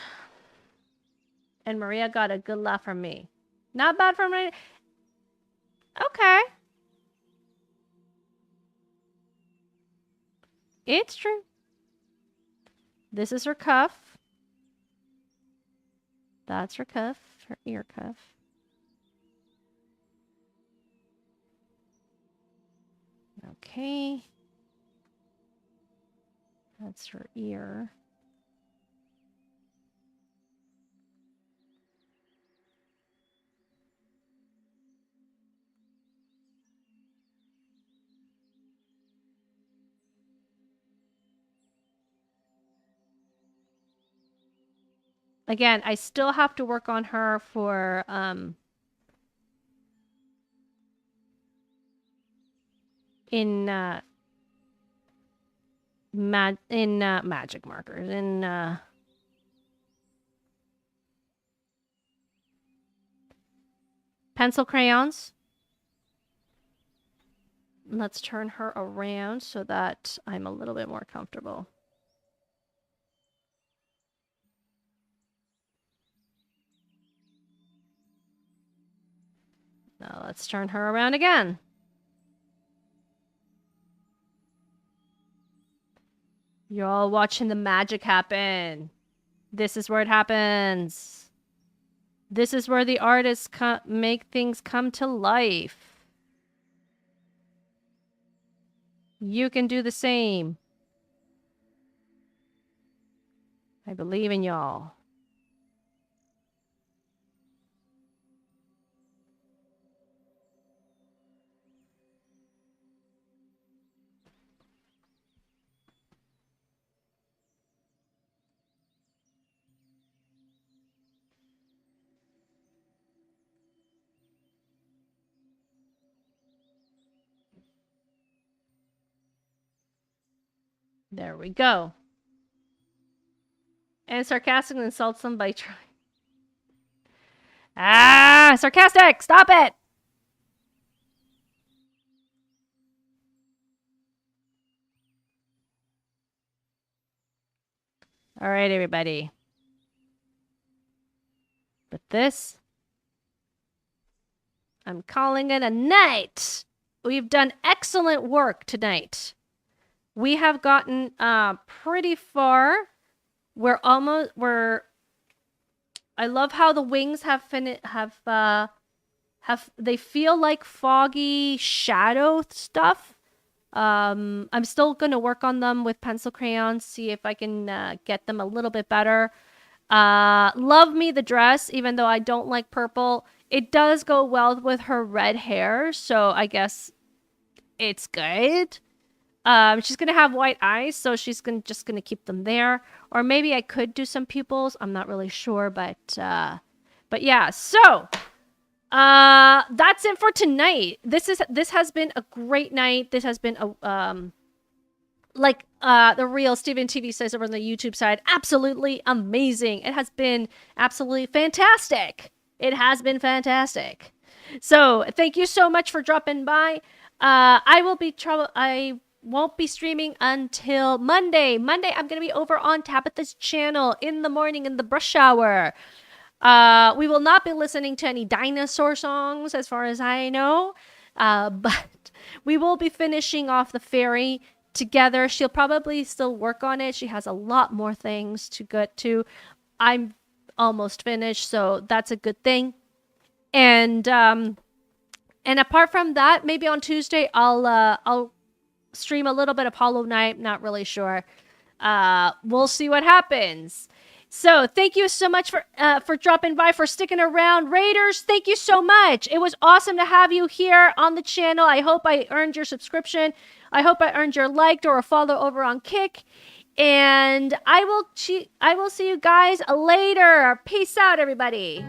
And Maria got a good laugh from me. Not bad from me. Okay. It's true. This is her cuff. That's her cuff, her ear cuff. Okay. That's her ear. Again, I still have to work on her for magic markers in pencil crayons. Let's turn her around so that I'm a little bit more comfortable. Now let's turn her around again. You're all watching the magic happen. This is where it happens. This is where the artists make things come to life. You can do the same. I believe in y'all. There we go. And sarcastic insults them by trying. Ah, sarcastic! Stop it! All right, everybody. But this, I'm calling it a night. We've done excellent work tonight. We have gotten pretty far. I love how the wings they feel like foggy shadow stuff. I'm still gonna work on them with pencil crayons, see if I can get them a little bit better. Love me the dress, even though I don't like purple. It does go well with her red hair, so I guess it's good. She's gonna have white eyes, so she's just gonna keep them there. Or maybe I could do some pupils. I'm not really sure, but yeah. So that's it for tonight. This has been a great night. This has been a like the real Steven TV says over on the YouTube side, absolutely amazing. It has been absolutely fantastic. It has been fantastic. So thank you so much for dropping by. I won't be streaming until Monday. Monday, I'm going to be over on Tabitha's channel in the morning in the brush hour. We will not be listening to any dinosaur songs as far as I know. But we will be finishing off the fairy together. She'll probably still work on it. She has a lot more things to get to. I'm almost finished, so that's a good thing. And apart from that, maybe on Tuesday I'll stream a little bit of Hollow Knight. Not really sure. We'll see what happens. So thank you so much for dropping by, for sticking around. Raiders, thank you so much. It was awesome to have you here on the channel. I hope I earned your subscription. I hope I earned your liked or a follow over on Kick. And I will see you guys later. Peace out, everybody.